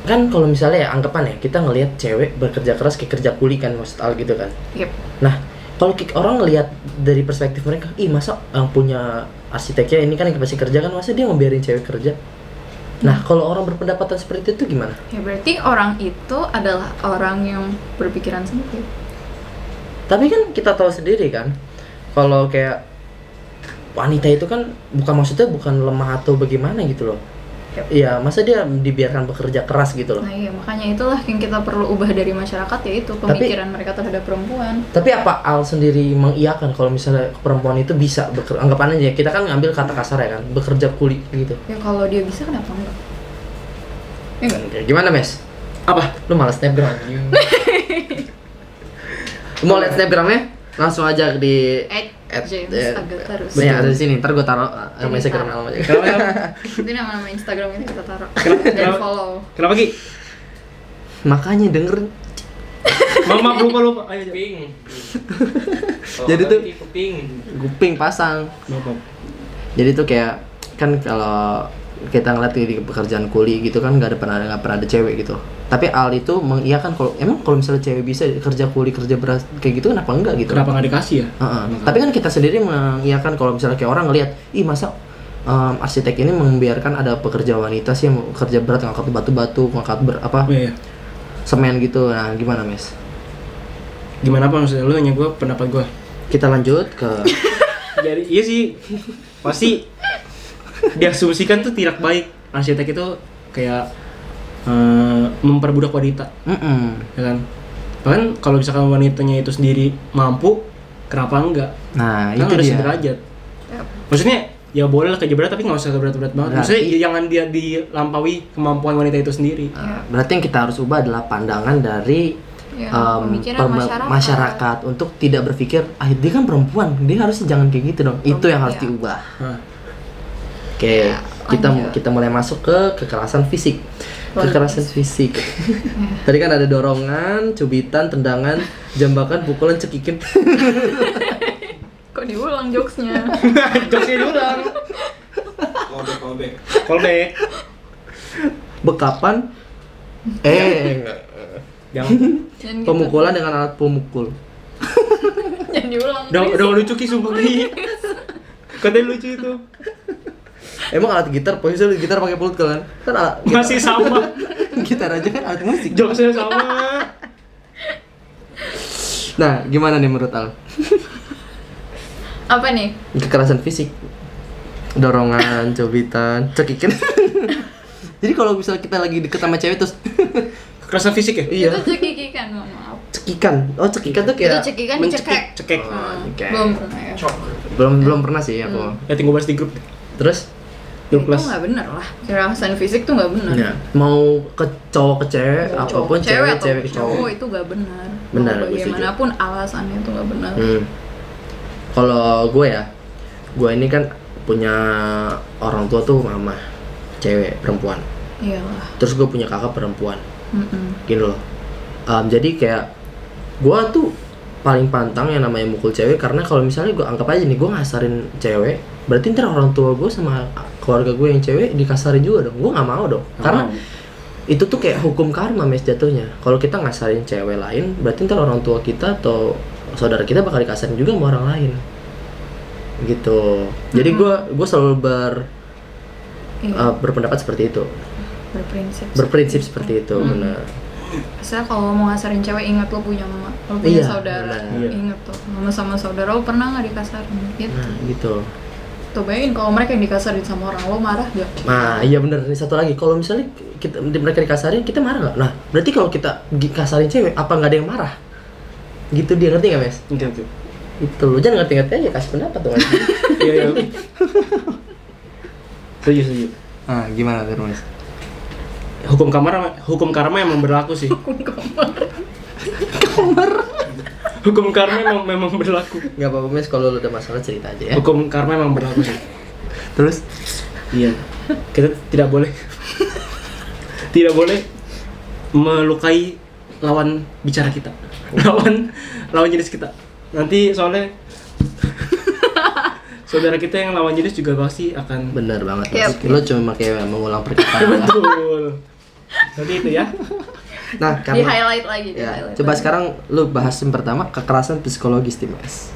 kan kalau misalnya ya anggapan ya kita ngelihat cewek bekerja keras kayak kerja kuli kan, maksud Al gitu kan. Yep. Nah kalau orang ngelihat dari perspektif mereka, masa yang punya arsiteknya ini kan yang pasti kerja kan, masa dia ngebiarin cewek kerja? Nah, kalau orang berpendapatan seperti itu gimana? Ya berarti orang itu adalah orang yang berpikiran sempit. Tapi kan kita tahu sendiri kan, kalau kayak wanita itu kan maksudnya bukan lemah atau bagaimana gitu loh. Iya, masa dia dibiarkan bekerja keras gitu loh. Nah iya, makanya itulah yang kita perlu ubah dari masyarakat, yaitu pemikiran mereka terhadap perempuan. Tapi apa Al sendiri mengiyakan kalau misalnya perempuan itu bisa anggapan aja, kita kan ngambil kata kasar ya kan, bekerja kuli gitu. Ya kalau dia bisa kenapa enggak? Ya enggak? Gimana Mes? Apa? Lu malas snapgram? Mau lihat snapgramnya? Langsung aja di James agak terus. Banyak ada di sini. Ntar gue taruh nama Instagram Al aja. Itu nama Instagram ini kita taruh. Kenapa? Dan follow. Kenapa Ki? Makanya dengerin. Mama lupa. Ayo. Kuping. Jadi tuh kuping. Guping pasang. Lupa. Jadi tuh kayak kan kalau kita ngeliat di pekerjaan kuli gitu kan nggak pernah ada cewek gitu. Tapi Al itu mengiyakan kalau misalnya cewek bisa kerja kuli kerja berat kayak gitu kenapa enggak gitu? Kenapa nggak dikasih ya? Tapi kan kita sendiri mengiyakan kalau misalnya kayak orang ngelihat, masa arsitek ini membiarkan ada pekerja wanita sih yang kerja berat ngangkat batu-batu, ngangkat semen gitu. Nah, gimana, Mes? Gimana apa maksudnya lu nanya gue pendapat gue? Kita lanjut ke Jadi iya sih pasti diasumsikan tuh tidak baik arsitek itu kayak memperbudak wanita, ya kan? Bahkan kalau misalkan wanitanya itu sendiri mampu, kenapa enggak? Nah, Kan itu udah dia. sederajat. Maksudnya ya boleh lah kerja berat tapi nggak usah berat-berat banget. Berarti- Maksudnya jangan dia dilampaui kemampuan wanita itu sendiri. Nah, berarti yang kita harus ubah adalah pandangan dari Ya, pemikiran masyarakat untuk tidak berpikir dia kan perempuan, dia harusnya jangan kayak gitu dong. Itu yang harus Iya. diubah. Nah, Oke, Ya, kita lanjut. mulai masuk ke kekerasan fisik. Kekerasan fisik. Tadi kan ada dorongan, cubitan, tendangan, jambakan, pukulan, cekikin. Kok diulang jokesnya? jokesnya diulang. Callback. Callback. Bekapan. Enggak. Jangan. Jangan gitu. Pemukulan dengan alat pemukul. Jangan diulang. Udah lucu Ki sumpah Ki. Katanya lucu itu. Emang alat gitar, posisi gitar pakai mulut kan? Kan alat Masih sama. gitar aja kan alat musik. Jokesnya sama. Nah, gimana nih menurut Al? Apa nih? Kekerasan fisik. Dorongan, cubitan, cekikin. Jadi kalau misalnya kita lagi deket sama cewek terus Kekerasan fisik ya? iya, Itu cekikikan, mohon maaf. cekikan. Oh, cekikan tuh kayak Itu cekikan Mencekik, dicekek. cekek. Oke. Belum pernah ya. belum pernah sih aku. Ya tinggal bahas di grup. Terus Grup Itu kelas. nggak benar lah. Kekerasan fisik tuh nggak benar. ya, mau ke cowok ke cewek, Mau apapun cowok- cewek, atau cewek ke cowok. itu nggak benar. Benar, Mau gue setuju. bagaimanapun alasannya itu nggak benar. Kalau gue ya, gue ini kan punya orang tua tuh mama, cewek, perempuan. Iyalah. Terus gue punya kakak perempuan, Mm-mm. gitu loh. Jadi kayak gue tuh paling pantang yang namanya mukul cewek karena kalau misalnya gue anggap aja nih gue ngasarin cewek, berarti ntar orang tua gue sama keluarga gue yang cewek dikasarin juga dong. Gue nggak mau dong, karena itu tuh kayak hukum karma mes jatuhnya. Kalau kita ngasarin cewek lain, berarti ntar orang tua kita atau saudara kita bakal dikasarin juga sama orang lain, gitu. Jadi gue selalu Iya. berpendapat seperti itu, berprinsip seperti itu, benar. Misalnya kalau mau ngasarin cewek, ingat lo punya mama, lo punya Iya, saudara. benar. Iya. Ingat tuh, mama sama saudara lo pernah nggak dikasarin gitu. Nah, gitu. Tuh bayangin kalau mereka yang dikasarin sama orang, lo marah gak? Nah, iya bener. Ini satu lagi, kalau misalnya mereka dikasarin, kita marah nggak? Nah, berarti kalau kita dikasarin cewek, apa nggak ada yang marah? Gitu dia, ngerti nggak, Mes? Gitu. Itu lo jangan ngerti-ngerti aja, kasih pendapat tuh. Mas. Iya, iya. Setuju. Nah, gimana tuh, Mas? Hukum karma emang berlaku sih. Hukum karma memang berlaku. Nggak apa-apa, Mes, kalau lo ada masalah cerita aja ya. Hukum karma emang berlaku sih. Terus? Iya. Kita tidak boleh melukai lawan bicara kita. Lawan jenis kita. Nanti soalnya saudara kita yang lawan jenis juga pasti akan Bener banget, Mas. Yap. Lo cuma pakai mengulang perkataan. betul. Nanti itu ya. Nah, Di karena highlight lagi. di ya, highlight coba lagi. sekarang lo bahas yang pertama, kekerasan psikologis nih, Mas.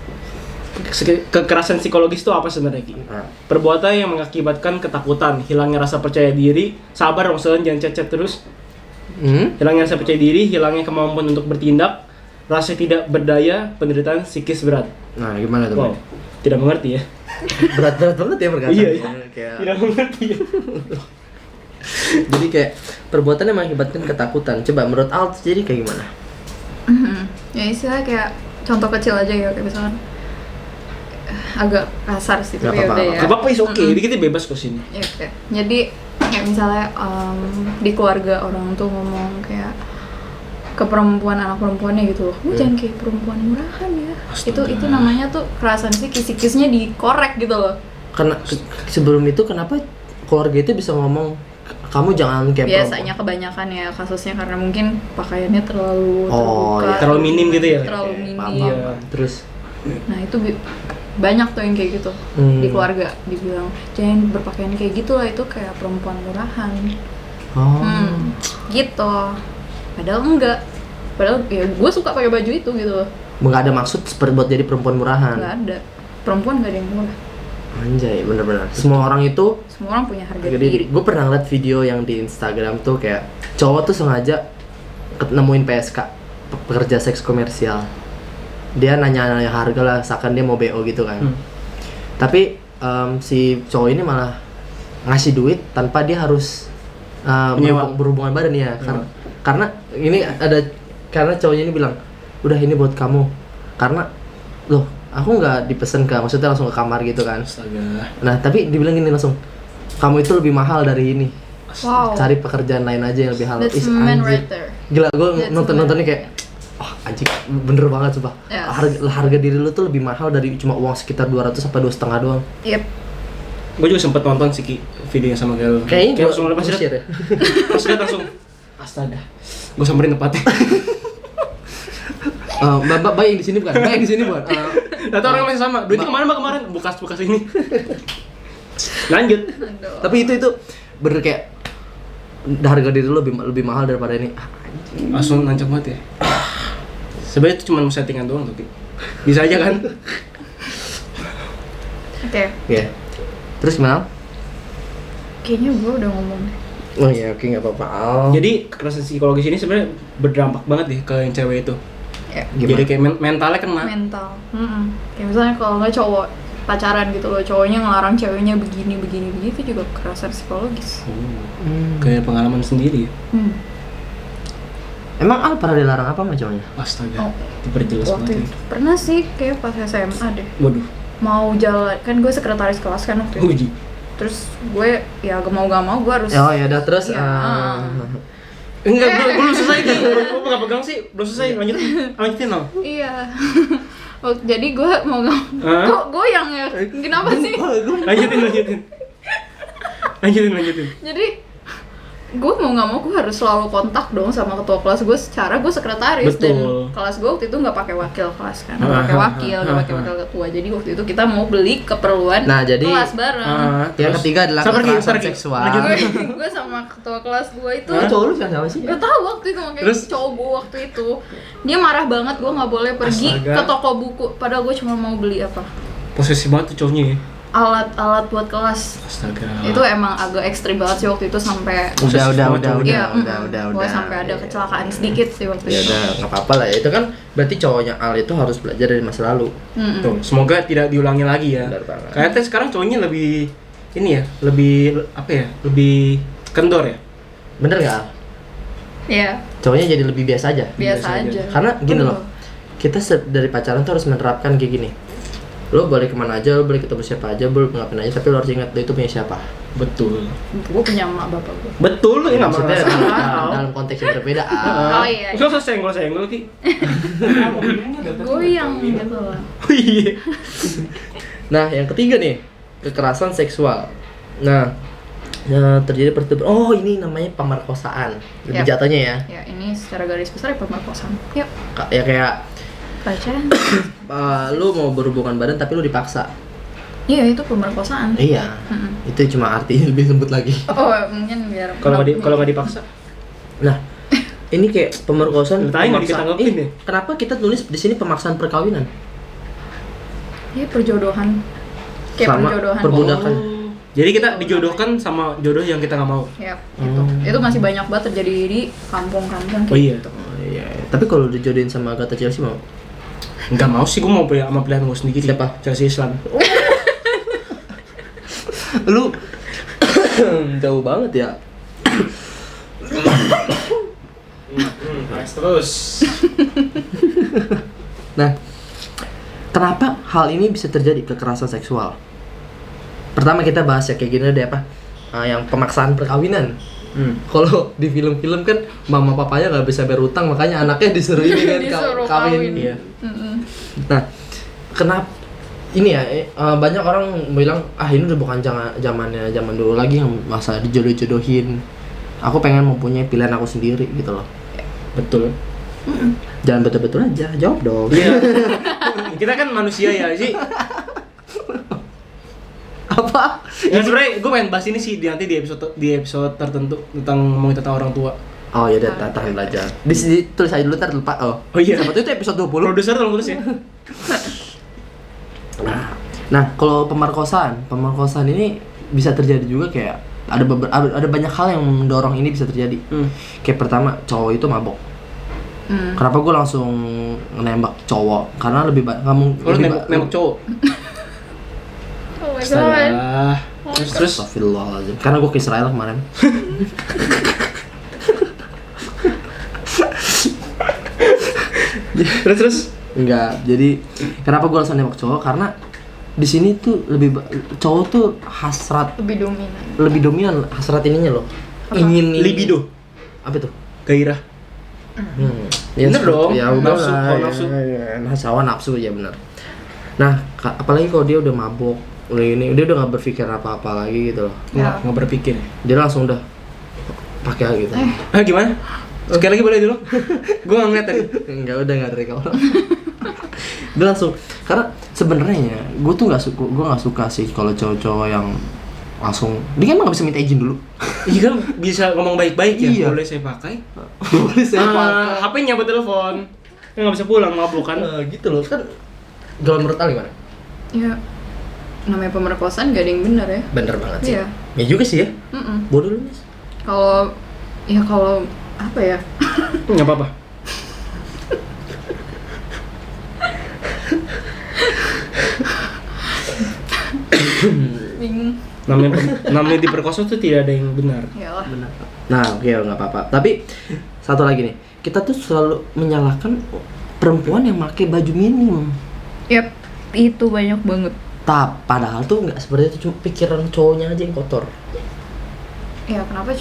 Kekerasan psikologis itu apa sebenarnya Ki? Nah, Perbuatan yang mengakibatkan ketakutan, hilangnya rasa percaya diri, sabar dong Son, jangan cecet terus. Hilangnya rasa percaya diri, hilangnya kemampuan untuk bertindak, rasa tidak berdaya, penderitaan psikis berat. Nah, gimana tuh, Wow, Mas? tidak mengerti ya? Berat-berat banget ya perkataan. Iya, iya. Kayak Tidak mengerti ya? jadi kayak perbuatan yang mengakibatkan ketakutan. Coba menurut Alt jadi kayak gimana? Ya istilahnya kayak contoh kecil aja ya, kayak misalkan agak kasar sih, Nggak tapi ya apa-apa, udah ya. Gak apa-apa, is oke, kita bebas kok sini. Ya, oke. Jadi kayak misalnya di keluarga orang tuh ngomong kayak ke perempuan, anak perempuannya gitu loh, jangan kayak perempuan murahan ya. Itu namanya tuh kekerasan psikisnya dikorek gitu loh. Karena sebelum itu kenapa keluarga itu bisa ngomong kamu jangan kayak Biasanya kebanyakan ya kasusnya karena mungkin pakaiannya terlalu Oh, terbuka, iya. Terlalu minim gitu ya? terlalu Oke, minim. paham. Iya. Terus Nah itu banyak tuh yang kayak gitu di keluarga, dibilang jangan berpakaian kayak gitu lah, itu kayak perempuan murahan. Gitu. Padahal enggak. Padahal ya gue suka pakai baju itu gitu loh. nggak ada maksud buat jadi perempuan murahan. Nggak ada. Perempuan nggak ada yang murah. Anjay, bener-bener. Semua orang itu Semua orang punya harga harga diri. diri. Gue pernah ngeliat video yang di Instagram tuh kayak cowok tuh sengaja nemuin PSK, pekerja seks komersial. Dia nanya-nanya harga lah, seakan dia mau BO gitu kan. Tapi si cowok ini malah ngasih duit tanpa dia harus berhubungan badan ya. Karena cowoknya ini bilang, udah ini buat kamu. Karena loh, aku nggak dipesen maksudnya langsung ke kamar gitu kan. Astaga. Nah tapi dibilang gini langsung, kamu itu lebih mahal dari ini. Wow. Cari pekerjaan lain aja yang lebih halal. That's man right there. Gila, gue That's nontonnya kayak, anjing, bener banget sumpah. Yes. Harga diri lu tuh lebih mahal dari cuma uang sekitar 200 sampai 2,5 doang. Yep. Gue juga sempet nonton sih Ki, videonya sama Gael. Kayaknya langsung lepas share ya. Pas liat langsung astaga. Gue samperin tempatnya. Mbak yang di sini bukan? Mbak yang di sini bukan? Data orang masih sama. Duitnya kemana Mbak kemarin? Bekas ini. Lanjut. Aduh. Tapi itu bener kayak harga diri lu lebih mahal daripada ini. Langsung nancap banget ya. Sebenarnya itu cuma settingan doang tuh Ki. Bisa aja kan? Oke. Ya. Terus gimana? Kayaknya gue udah ngomong. Oh iya, oke, nggak apa-apa. Jadi kekerasan psikologis ini sebenarnya berdampak banget nih ke yang cewek itu. Ya. Gimana? Jadi kayak mentalnya kena. Mental. Kayak misalnya kalau nggak cowok pacaran gitu loh, cowoknya ngelarang ceweknya begini itu juga kekerasan psikologis. Kayak pengalaman sendiri ya. Emang Al pernah dilarang apa sama cowoknya? Astaga. Oh. Diperjelas Waktu banget. itu pernah sih kayak pas SMA deh. Waduh. Mau jalan, kan gue sekretaris kelas kan waktu itu. Uji. Terus gue ya gak mau gue harus. Oh ya udah terus. Iya. Enggak, belum selesai Ki. Gue nggak pegang sih. Belum selesai. Lanjutin no. Iya. Jadi gue mau gue yang ya. Kenapa sih? Lanjutin. Jadi gue mau nggak mau gue harus selalu kontak dong sama ketua kelas gue secara gue sekretaris. Betul. Dan kelas gue waktu itu nggak pakai wakil kelas kan, nggak pakai wakil ketua. Jadi waktu itu kita mau beli keperluan Nah, jadi kelas bareng. yang ketiga adalah kekerasan seksual. Gue sama ketua kelas gue itu Cowok lu siapa sih? gak tahu waktu itu makanya Terus? cowok gue waktu itu dia marah banget gue nggak boleh pergi Astaga. ke toko buku padahal gue cuma mau beli apa Posesif banget tuh cowoknya ya. alat buat kelas. Astaga. Itu emang agak ekstrim banget sih waktu itu sampai Udah. iya, Udah. sampai ada kecelakaan sedikit sih waktu Ya itu. udah, nggak apa-apa lah ya. Itu kan berarti cowoknya Al itu harus belajar dari masa lalu. Tuh, semoga tidak diulangi lagi ya. Benar banget. Kayaknya sekarang cowoknya lebih ini ya, lebih kendor ya. Bener nggak Al? Iya, Cowoknya jadi lebih biasa aja. biasa aja. aja. Karena gini Betul. loh, kita dari pacaran tuh harus menerapkan kayak gini. Lo boleh kemana aja, lo boleh ketemu siapa aja, boleh ngapain aja, tapi lo harus ingat lo itu punya siapa. Betul. Gue punya emak bapak gue. Betul ini nggak Maksudnya masalah. dalam konteks yang berbeda. Al. Oh iya. Nggak usah senggol Ki. Gue yang gitu lah. Oh iya. Nah, yang ketiga nih, kekerasan seksual. Nah, terjadi pertubuhan. Oh, ini namanya pemerkosaan. Lebih Yap. jatuhnya ya. Ya ini secara garis besar ya pemerkosaan. Yuk, Ya kayak baca. lu mau berhubungan badan tapi lu dipaksa. Iya itu pemerkosaan. Iya. Itu cuma artinya lebih lembut lagi. Oh mungkin biar. Kalau nggak dipaksa. Nah, ini kayak pemerkosaan. Tadi nggak ditanggapin ya? Kenapa kita tulis di sini pemaksaan perkawinan? Iya perjodohan. Kayak Sama perjodohan. perbudakan. Jadi kita dijodohkan sama jodoh yang kita nggak mau. Ya, itu masih banyak banget terjadi di kampung-kampung Oh iya. gitu. Oh, iya. Tapi kalau dijodohin sama Agatha Chelsea mau? Nggak mau sih, gue mau sama pilihan gue sendiri. Siapa? Chelsea Islan. Lu jauh banget ya. Terus. Nah, kenapa hal ini bisa terjadi, kekerasan seksual? Pertama kita bahas ya kayak gini deh apa? Yang pemaksaan perkawinan. Kalau di film-film kan mama papanya nggak bisa bayar utang, makanya anaknya disuruh ini kan Disuruh kawin. kawin. Iya. Nah, kenapa ini ya banyak orang bilang ini udah bukan zaman dulu lagi yang masa dijodoh-jodohin. Aku pengen mempunyai pilihan aku sendiri gitu loh. Betul. Jangan betul-betul aja, jawab dong. Iya. Kita kan manusia ya sih. Apa? Ya sebenarnya gue pengen bahas ini sih nanti di episode tertentu tentang ngomongin tentang orang tua. Oh ya udah, tahan belajar. Tulis aja dulu, ntar lupa. Oh iya. Siapa tuh itu episode 20. Produser tolong tulis ya. Nah, kalau pemerkosaan ini bisa terjadi juga kayak ada banyak hal yang mendorong ini bisa terjadi. Kayak pertama, cowok itu mabok. Kenapa gue langsung nembak cowok? Karena lebih kamu Kalau nembak cowok. Oh my god. Astaga. Terus Astagfirullahaladzim. Karena gue ke Israel kemarin. terus Enggak. Jadi kenapa gue langsung nembak cowok? Karena di sini tuh cowok tuh hasrat Lebih dominan. lebih dominan hasrat ininya loh. Ingin libido. Apa tuh? Gairah. Ya, Bener dong. Ya udah Nafsu, lah, kalau ya, nafsu. hawa nafsu ya benar. Nah, apalagi kalau dia udah mabok, udah ini, dia udah nggak berpikir apa-apa lagi gitu loh. Ya. Nggak berpikir. Dia langsung udah pakai gitu. Gimana? Sekali lagi boleh dulu. Gue nggak ngeliat tadi. Enggak, udah nggak dari kawan. Dia langsung, karena sebenarnya gue tuh nggak suka sih kalau cowok-cowok yang langsung dia kan nggak bisa minta izin dulu. Iya kan bisa ngomong baik-baik ya. Iya. Boleh saya pakai? Boleh saya pakai. HP-nya buat telepon. Kan nggak bisa pulang mabuk kan? Gitu loh kan. Kalau menurut Ali gimana? Ya, namanya pemerkosaan gak ada yang benar ya. Bener banget sih. Iya. Ya juga sih ya. Mm-mm. Bodoh lu Miss. Kalau apa ya? Nggak apa-apa. Bingung. Namanya diperkosa tuh tidak ada yang benar. Yalah. Bener. Nah, oke nggak apa-apa. Tapi satu lagi nih, kita tuh selalu menyalahkan perempuan yang pakai baju minim. Yap, itu banyak banget. Padahal tuh nggak seperti itu, cuma pikiran cowoknya aja yang kotor. Ya kenapa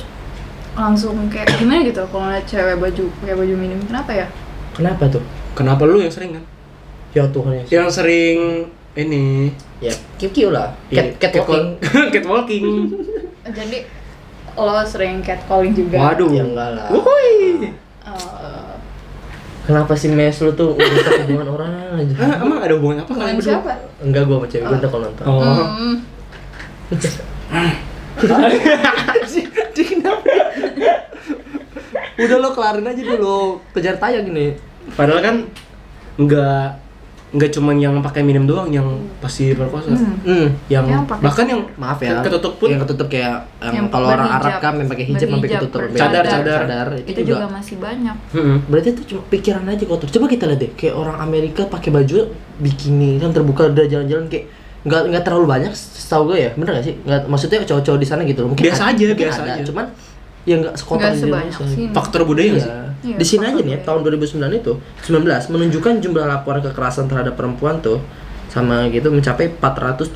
langsung kayak gimana gitu kalau ngeliat cewek pakai baju minim, kenapa ya? Kenapa tuh? Kenapa lu yang sering kan? Ya Tuhan ya. Yang sering ini Ya, kiu lah. Catwalking. Catwalking. Jadi lo sering catcalling juga. Waduh. Ya enggak lah. Wuhui. Kenapa sih mes lu tuh urusan hubungan orang aja? Emang ada hubungan apa kalian Hubungan berdua? siapa? Enggak, gua sama cewek gua ntar kalau nonton. Oh. Dia kenapa? Udah lo kelarin aja dulu, kejar tayang gini. Padahal kan nggak cuma yang pakai minim doang yang pasti diperkosa. Yang Yang pakai- bahkan yang Maaf ya. ketutup pun. Yang ketutup kayak yang Yang kalau orang berhijab. Arab kan yang pakai hijab sampai ketutup. Cadar. Cadar. Itu juga masih banyak. Berarti itu cuma pikiran aja kotor. Coba kita lihat deh, kayak orang Amerika pakai baju bikini kan terbuka udah jalan-jalan kayak nggak terlalu banyak setahu gue ya, bener nggak sih? Nggak, maksudnya cowok-cowok di sana gitu loh. Mungkin Biasa aja, mungkin biasa ada, aja. cuman ya nggak sekotor Nggak di sebanyak Indonesia. sini. Faktor budaya nggak sih? Iya, Di sini aja faktor nih, budaya. tahun 2009 itu 19 menunjukkan jumlah laporan kekerasan terhadap perempuan tuh sama gitu mencapai 471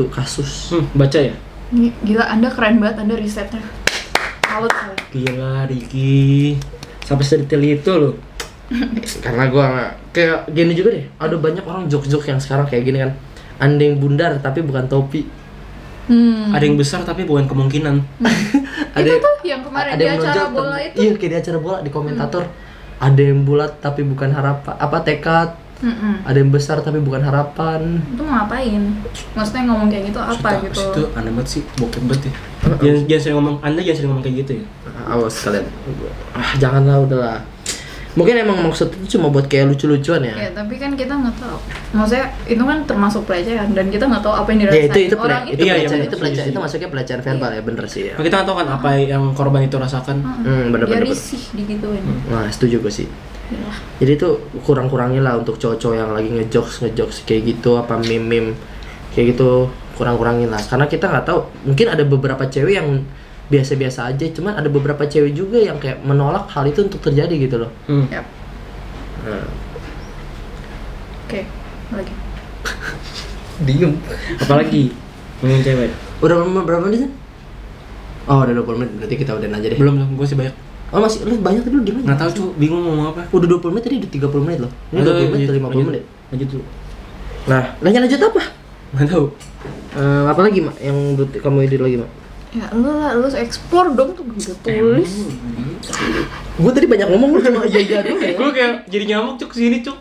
kasus. Baca ya? Gila, Anda keren banget, Anda risetnya. Salut saya. Gila, Riki. Sampai sedetail itu loh. Karena gua kayak gini juga deh, ada banyak orang jok-jok yang sekarang kayak gini kan. Andeng bundar tapi bukan topi. Ada yang besar tapi bukan kemungkinan. Itu tuh yang kemarin di acara bola itu. Iya, kayak di acara bola di komentator. Ada yang bulat tapi bukan harapan, apa tekad. Ada yang besar tapi bukan harapan. Itu mau ngapain? Maksudnya ngomong kayak gitu apa gitu? Itu aneh banget sih, bokep banget ya. Jangan sering ngomong, Anda jangan sering ngomong kayak gitu ya. Awas kalian. Janganlah udahlah. Mungkin emang maksud itu cuma buat kayak lucu-lucuan ya. Ya, tapi kan kita nggak tahu. Maksudnya itu kan termasuk pelecehan dan kita nggak tahu apa yang Ya dirasain itu orang itu itu. Iya, pelecehan, iya, itu bener. pelecehan, itu masuknya pelecehan verbal ya, bener sih ya. Nah, kita nggak tahu kan apa yang korban itu rasakan. Bener. Dia risih digituin. Nah, setuju gue sih. Yalah. Jadi itu kurang-kurangin lah untuk cowok-cowok yang lagi ngejokes kayak gitu, apa meme kayak gitu, kurang-kurangin lah. Karena kita nggak tahu, mungkin ada beberapa cewek yang biasa-biasa aja, cuman ada beberapa cewek juga yang kayak menolak hal itu untuk terjadi gitu loh. Yap. Nah, Oke, lagi. diem. Apalagi ngomongin cewek. Udah berapa menit sih? Oh, udah 20 menit, berarti kita udahin aja deh. Belum, gue sih banyak. Oh, masih lu banyak tapi lu gimana? Nggak tahu cuy, bingung mau ngomong apa. Udah 20 menit tadi udah 30 menit loh. Ini 20 menit atau 50 menit. Lanjut dulu. Nah, lanjut apa? Nggak tahu. Apa lagi, Mak? Yang kamu ide lagi, Mak? Ya lu explore dong tuh udah tulis. Gue tadi banyak ngomong, lu cuma iya doang ya. Gue kayak jadi nyamuk cuk sini cuk.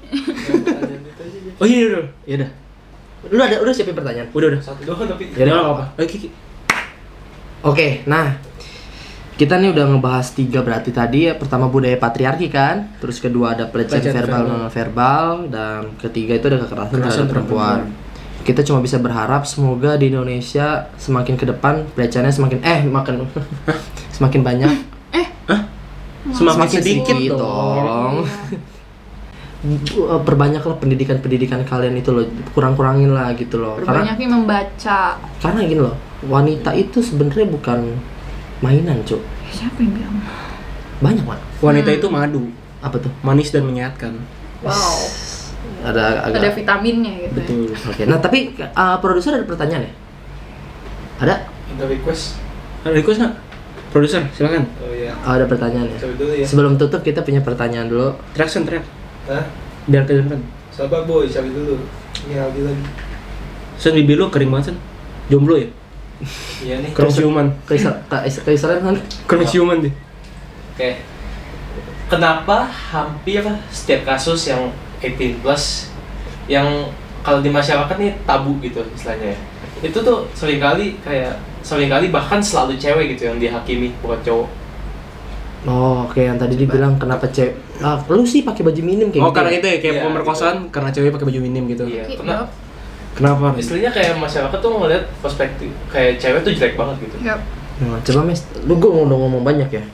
Oh iya udah. Ya udah. Lu udah siapin pertanyaan? Udah. Satu doang tapi. Ya udah apa? Oke. Oke, nah kita nih udah ngebahas 3 berarti tadi ya. Pertama budaya patriarki kan, terus kedua ada pelecehan Pelecehan verbal verbal. non verbal, dan ketiga itu ada kekerasan terhadap perempuan. Kita cuma bisa berharap semoga di Indonesia semakin ke depan pelecehannya semakin semakin banyak. Semakin sedikit sedikit dong. Perbanyaklah pendidikan kalian itu loh, kurang-kurangin lah gitu loh. Perbanyaknya membaca. Karena gini loh, wanita itu sebenarnya bukan mainan, Cuk. Siapa yang bilang? Banyak, Mak. Wanita itu madu, Apa tuh? manis dan menyehatkan. Wow. Ada agak Ada vitaminnya gitu. Betul. Oke. Nah, tapi produser ada pertanyaan ya? Ada? Ada request. Ada request nggak? Produser, silakan. Oh iya. Oh, ada pertanyaan ya. Coba dulu ya. Sebelum tutup kita punya pertanyaan dulu. Teriak. Hah? Biar kedengeran. Sabar boy, coba dulu. Ini Aldi lagi. Sen bibir lu kering banget, Sen. Jomblo ya? Iya nih. Kurang ciuman. Keisaran kan? Kurang ciuman deh. Oke. Kenapa hampir setiap kasus yang 18 plus yang kalau di masyarakat nih tabu gitu istilahnya ya. Itu tuh seringkali bahkan selalu cewek gitu yang dihakimi bukan cowok. Oh, oke, yang tadi dibilang kenapa cewek? Lu sih pakai baju minim kayak Oh, gitu. karena itu ya kayak Iya, pemerkosaan karena cewek pakai baju minim gitu. Iya. Yup. Kenapa? Istilahnya kayak masyarakat tuh ngeliat perspektif kayak cewek tuh jelek banget gitu. Yup. Nah, coba Mes, lu gue ngomong banyak ya.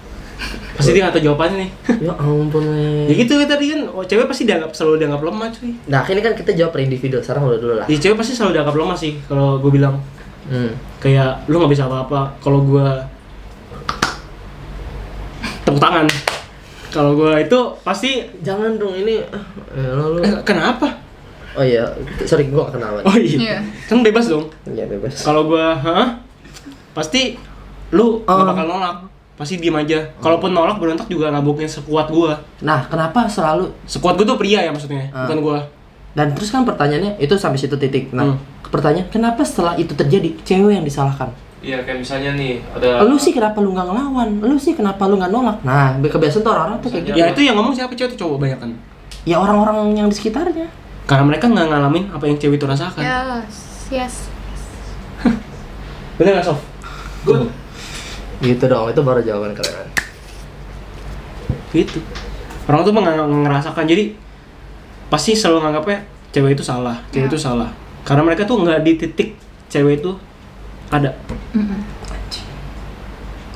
Pasti dia nggak tahu jawabannya nih. Ya ampun, Ya Mes. gitu ya tadi kan, cewek pasti selalu dianggap lemah cuy. Nah, ini kan kita jawab per individu. Sekarang udah dulu lah. Ya cewek pasti selalu dianggap lemah sih kalau gue bilang. Kayak lu nggak bisa apa-apa. Kalau gue tepuk tangan. Kalau gue itu pasti Jangan dong ini. Lalu. kenapa? Oh iya, sorry gua gak kenalan. Oh iya. Iya. Kan bebas dong. Iya bebas. Kalau gue, pasti lu nggak bakal nolak. Pasti diem aja. Kalaupun nolak berontak juga naboknya sekuat gue. Nah, kenapa selalu Sekuat gue tuh pria ya maksudnya, bukan gue. dan terus kan pertanyaannya itu sampai situ titik. Nah, pertanyaan kenapa setelah itu terjadi cewek yang disalahkan? Iya kayak misalnya nih ada Lu sih kenapa lu nggak ngelawan? Lu sih kenapa lu nggak nolak? Nah, kebiasaan tuh orang-orang tuh kayak gitu. Ya itu yang ngomong siapa, cewek itu cowok banyak kan? Ya orang-orang yang di sekitarnya. Karena mereka nggak ngalamin apa yang cewek itu rasakan. Yes. Bener nggak, Sof? Good. Gitu dong, itu baru jawaban keren. Gitu. Orang tuh ngerasakan, jadi pasti selalu nganggapnya cewek itu salah, cewek itu salah. Karena mereka tuh nggak di titik cewek itu ada.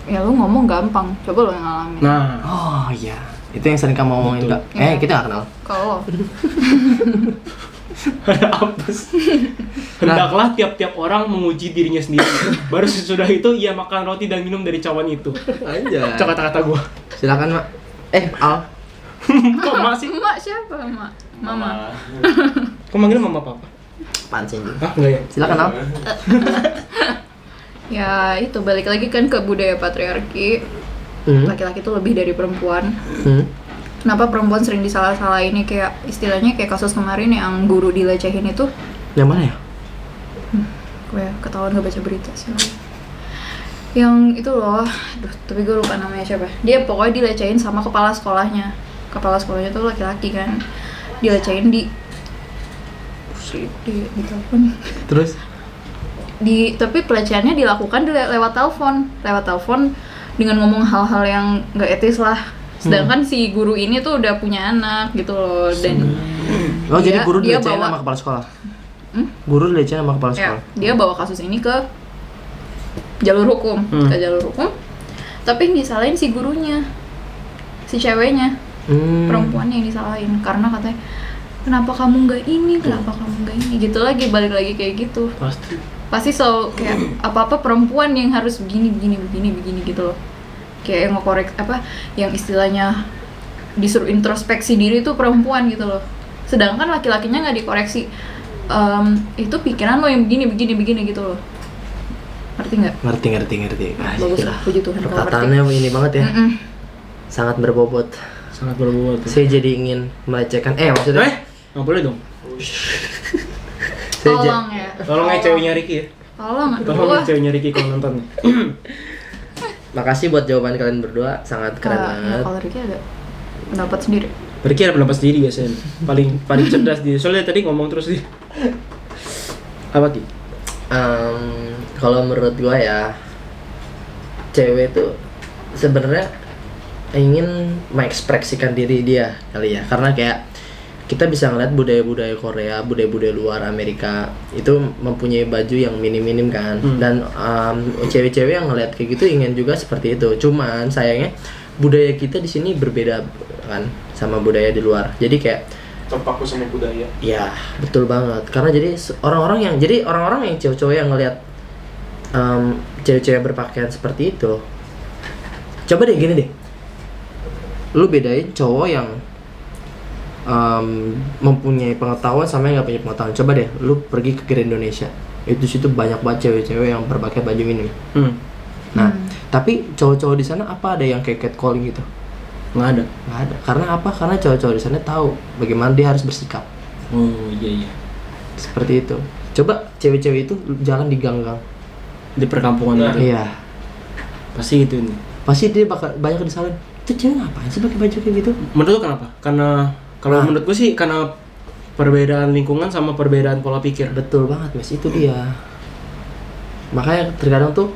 Ya lu ngomong gampang, coba lu yang ngalamin. Nah, Oh iya, itu yang sering kamu omongin Betul. Kak. Iya. Kita nggak kenal. Kalau ada apa sih? Hendaklah tiap-tiap orang menguji dirinya sendiri. Baru sesudah itu ia makan roti dan minum dari cawan itu. Aja. Itu kata-kata gua. Silakan, Mak. Al. Kok masih? Mak siapa, Mak? Mama. Kok manggil mama papa? Pancing juga. Ah, enggak ya? Silakan, Al. Ya itu balik lagi kan ke budaya patriarki. Laki-laki itu lebih dari perempuan. Kenapa perempuan sering disalah-salahin ini kayak istilahnya kayak kasus kemarin yang guru dilecehin itu. Yang mana ya? Gue ketahuan gak baca berita sih. Yang itu loh, aduh, tapi gue lupa namanya siapa. Dia pokoknya dilecehin sama kepala sekolahnya. Kepala sekolahnya tuh laki-laki kan. Dilecehin di telepon. Terus? Tapi pelecehannya dilakukan lewat telepon dengan ngomong hal-hal yang nggak etis lah. Sedangkan si guru ini tuh udah punya anak gitu loh, dan Oh, jadi guru dia dilecehin bawa- sama kepala sekolah. Guru dilecehin sama kepala ya, sekolah. dia bawa kasus ini ke jalur hukum, tapi yang disalahin si gurunya, si ceweknya, perempuannya yang disalahin karena katanya kenapa kamu nggak ini, gitu lagi, balik lagi kayak gitu. Pasti selalu kayak apa-apa perempuan yang harus begini gitu loh. Kayak yang ngekorek yang istilahnya disuruh introspeksi diri tuh perempuan gitu loh. Sedangkan laki-lakinya nggak dikoreksi. Itu pikiran lo yang begini gitu loh. Ngerti nggak? Ngerti. Bagus lah, puji Tuhan kalau ngerti. Perkataannya ini banget ya. Sangat berbobot. Sangat berbobot. Saya jadi ingin melecehkan. Maksudnya? Nggak boleh dong. Tolong ya. Tolong ya ceweknya Ricky ya. Tolong Tolong ceweknya Ricky kalau nonton. Makasih buat jawaban kalian berdua, sangat keren banget. Kalau Ricky ada pendapat sendiri. Ricky ada pendapat sendiri biasanya. Paling cerdas dia. Soalnya tadi ngomong terus dia. Apa Ki? Kalau menurut gua ya, cewek tuh sebenarnya ingin mengekspresikan diri dia kali ya, karena kayak kita bisa ngeliat budaya-budaya Korea, budaya-budaya luar Amerika itu mempunyai baju yang minim-minim kan, dan cewek-cewek yang ngeliat kayak gitu ingin juga seperti itu. Cuman sayangnya budaya kita di sini berbeda kan sama budaya di luar. Jadi kayak terpaku sama budaya. ya betul banget. Karena jadi orang-orang yang cewek-cewek yang ngelihat cewek-cewek berpakaian seperti itu. Coba deh gini deh. Lu bedain cowok yang mempunyai pengetahuan sama yang nggak punya pengetahuan. Coba deh, lu pergi ke Grand Indonesia. Itu situ banyak banget cewek-cewek yang berpakai baju ini. Nah, tapi cowok-cowok di sana apa ada yang kayak catcalling gitu? Nggak ada. Nggak ada. Karena apa? Karena cowok-cowok di sana tahu bagaimana dia harus bersikap. Oh iya. Seperti itu. Coba cewek-cewek itu jalan di gang-gang. Di perkampungan Nah. gitu. Iya. Pasti gitu nih. Pasti dia bakal banyak disalahin. Itu cewek ngapain sih pakai baju kayak gitu? Menurut lu kenapa? Karena kalau menurut gue sih karena perbedaan lingkungan sama perbedaan pola pikir. Betul banget, Mas. Itu dia. Makanya terkadang tuh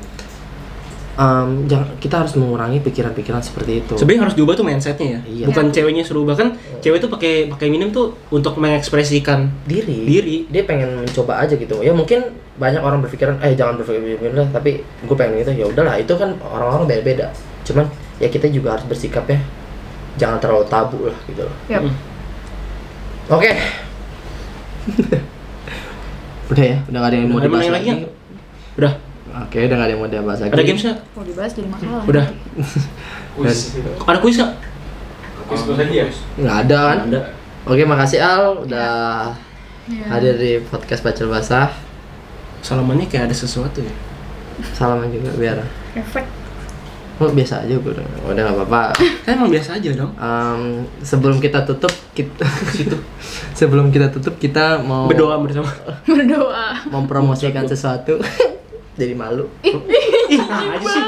kita harus mengurangi pikiran-pikiran seperti itu. Sebenarnya harus diubah tuh mindsetnya ya. Iya. Bukan ceweknya suruh ubah, kan cewek tuh pakai minim tuh untuk mengekspresikan diri. Dia pengen mencoba aja gitu. Ya mungkin banyak orang berpikiran jangan berpikir lah, tapi gue pengen gitu. Ya udahlah, itu kan orang-orang beda-beda. Cuman ya kita juga harus bersikap ya. Jangan terlalu tabu lah gitu loh. Yap. Oke. Udah ya, udah gak ada yang mau Ada dibahas yang lagi. lagi nggak? Udah. Oke, udah gak ada yang mau dibahas lagi. Ada games nggak? Mau dibahas jadi masalah. Udah. Kuis. Ada kuis nggak? Kuis lagi ya? Nggak ada kan? Ada. Oke, makasih Al udah Iya. hadir di podcast Bacel Basah. Salamannya kayak ada sesuatu ya. Salaman juga biar. Efek. Oh, biasa aja gue udah nggak apa-apa. Kan emang biasa aja dong. Sebelum kita tutup sebelum kita tutup kita mau Berdoa bersama. Berdoa. mempromosikan sesuatu. Jadi malu. Ih, aja sih.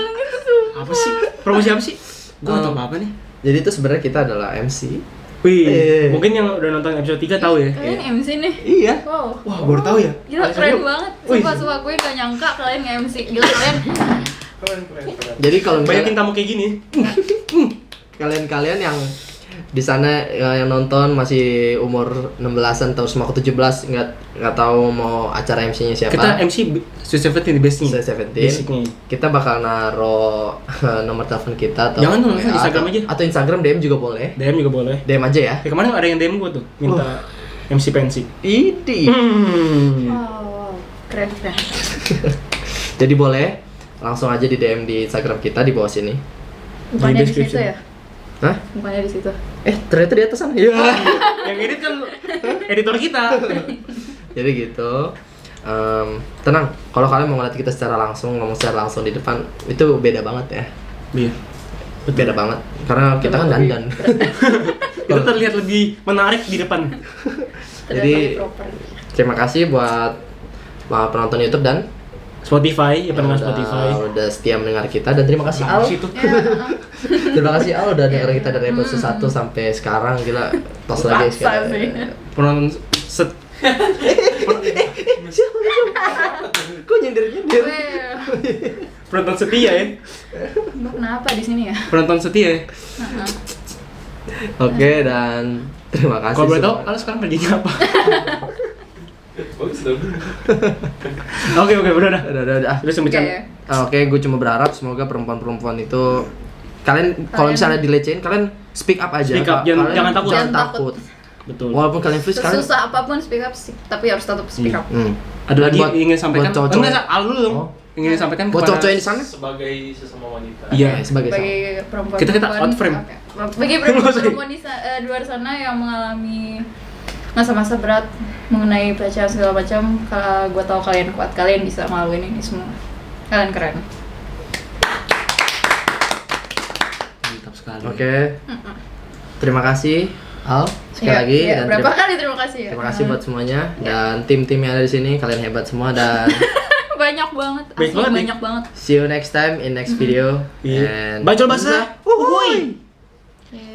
Apa sih? Promosi apa sih? Gua nggak tahu apa nih. Jadi itu sebenarnya kita adalah MC. Wih, mungkin yang udah nonton episode 3 tahu ya. Kalian MC nih. Iya. Wow. Wah, baru tahu ya. Gila keren banget. Wih. Sumpah gue gak nyangka kalian nge-MC. Gila kalian. Keren. Jadi kalau Banyakin misalnya tamu kayak gini. kalian yang di sana yang nonton masih umur 16-an atau semua ke 17 nggak tahu mau acara MC-nya siapa. Kita MC Sweet Seventeen base-nya. Sweet Seventeen. Basicnya. Kita bakal naro nomor telepon kita atau Jangan dong, WA Instagram atau- aja. Atau Instagram DM juga boleh. DM juga boleh. DM aja ya. Ya, kemarin ada yang DM gua tuh minta MC pensi. Idi. Wow. Keren. Jadi boleh langsung aja di DM di Instagram kita di bawah sini. Bukannya di situ description. ya? Hah? Bukannya di situ. Ternyata di atas sana. Iya. Yang edit kan editor kita. Jadi gitu. Tenang, kalau kalian mau ngeliat kita secara langsung, ngomong secara langsung di depan, itu beda banget ya. Iya. Beda banget. Karena kita kan dandan. Itu terlihat lebih menarik di depan. Jadi, Terlihat lebih proper. Terima kasih buat penonton YouTube dan Spotify, ya pendengar udah- Spotify. udah setia mendengar kita, dan terima kasih Al. Situ. Terima kasih Al udah dengerin kita dari episode 1 sampai sekarang. Gila, tos lagi Paksa sekarang. sih. Penonton set Kok nyindir-nyindir? Weh, penonton setia ya. Mbak kenapa di sini ya? Penonton setia ya. Oke, dan terima kasih. Kalau boleh tahu, semua. Al sekarang kerjanya apa? Bagus dong. Oke, udah. Udah. Terus pembicaraan. Oke, ya. Oke, gue cuma berharap semoga perempuan-perempuan itu kalian kalau misalnya dilecehin kalian speak up aja. Speak up, Kalian jangan takut. Jangan Jangan takut. Betul. Walaupun kalian free kalian. Sesusah apapun speak up sih, tapi harus tetap speak up. Ada lagi Buat- ingin sampaikan? buat cowok-cowok. Enggak, Al dulu dong. Oh. Ingin disampaikan Buat kepada cowok yang di sana. Sebagai sesama wanita. Iya. Sebagai sama. Bagi perempuan Kita out frame. Bagi perempuan di luar sana yang mengalami masa-masa berat mengenai pelecehan segala macam, kalau gue tahu kalian kuat, kalian bisa ngelaluin ini semua. Kalian keren. Mantap sekali. Oke. Terima kasih Al sekali Iya, lagi iya. dan Berapa kali terima kasih ya? terima kasih buat semuanya dan tim-tim yang ada di sini, kalian hebat semua dan banyak banget, Baik asli banget nih. banyak banget. see you next time in next video. Iya. And Bacol basah. Uhuy.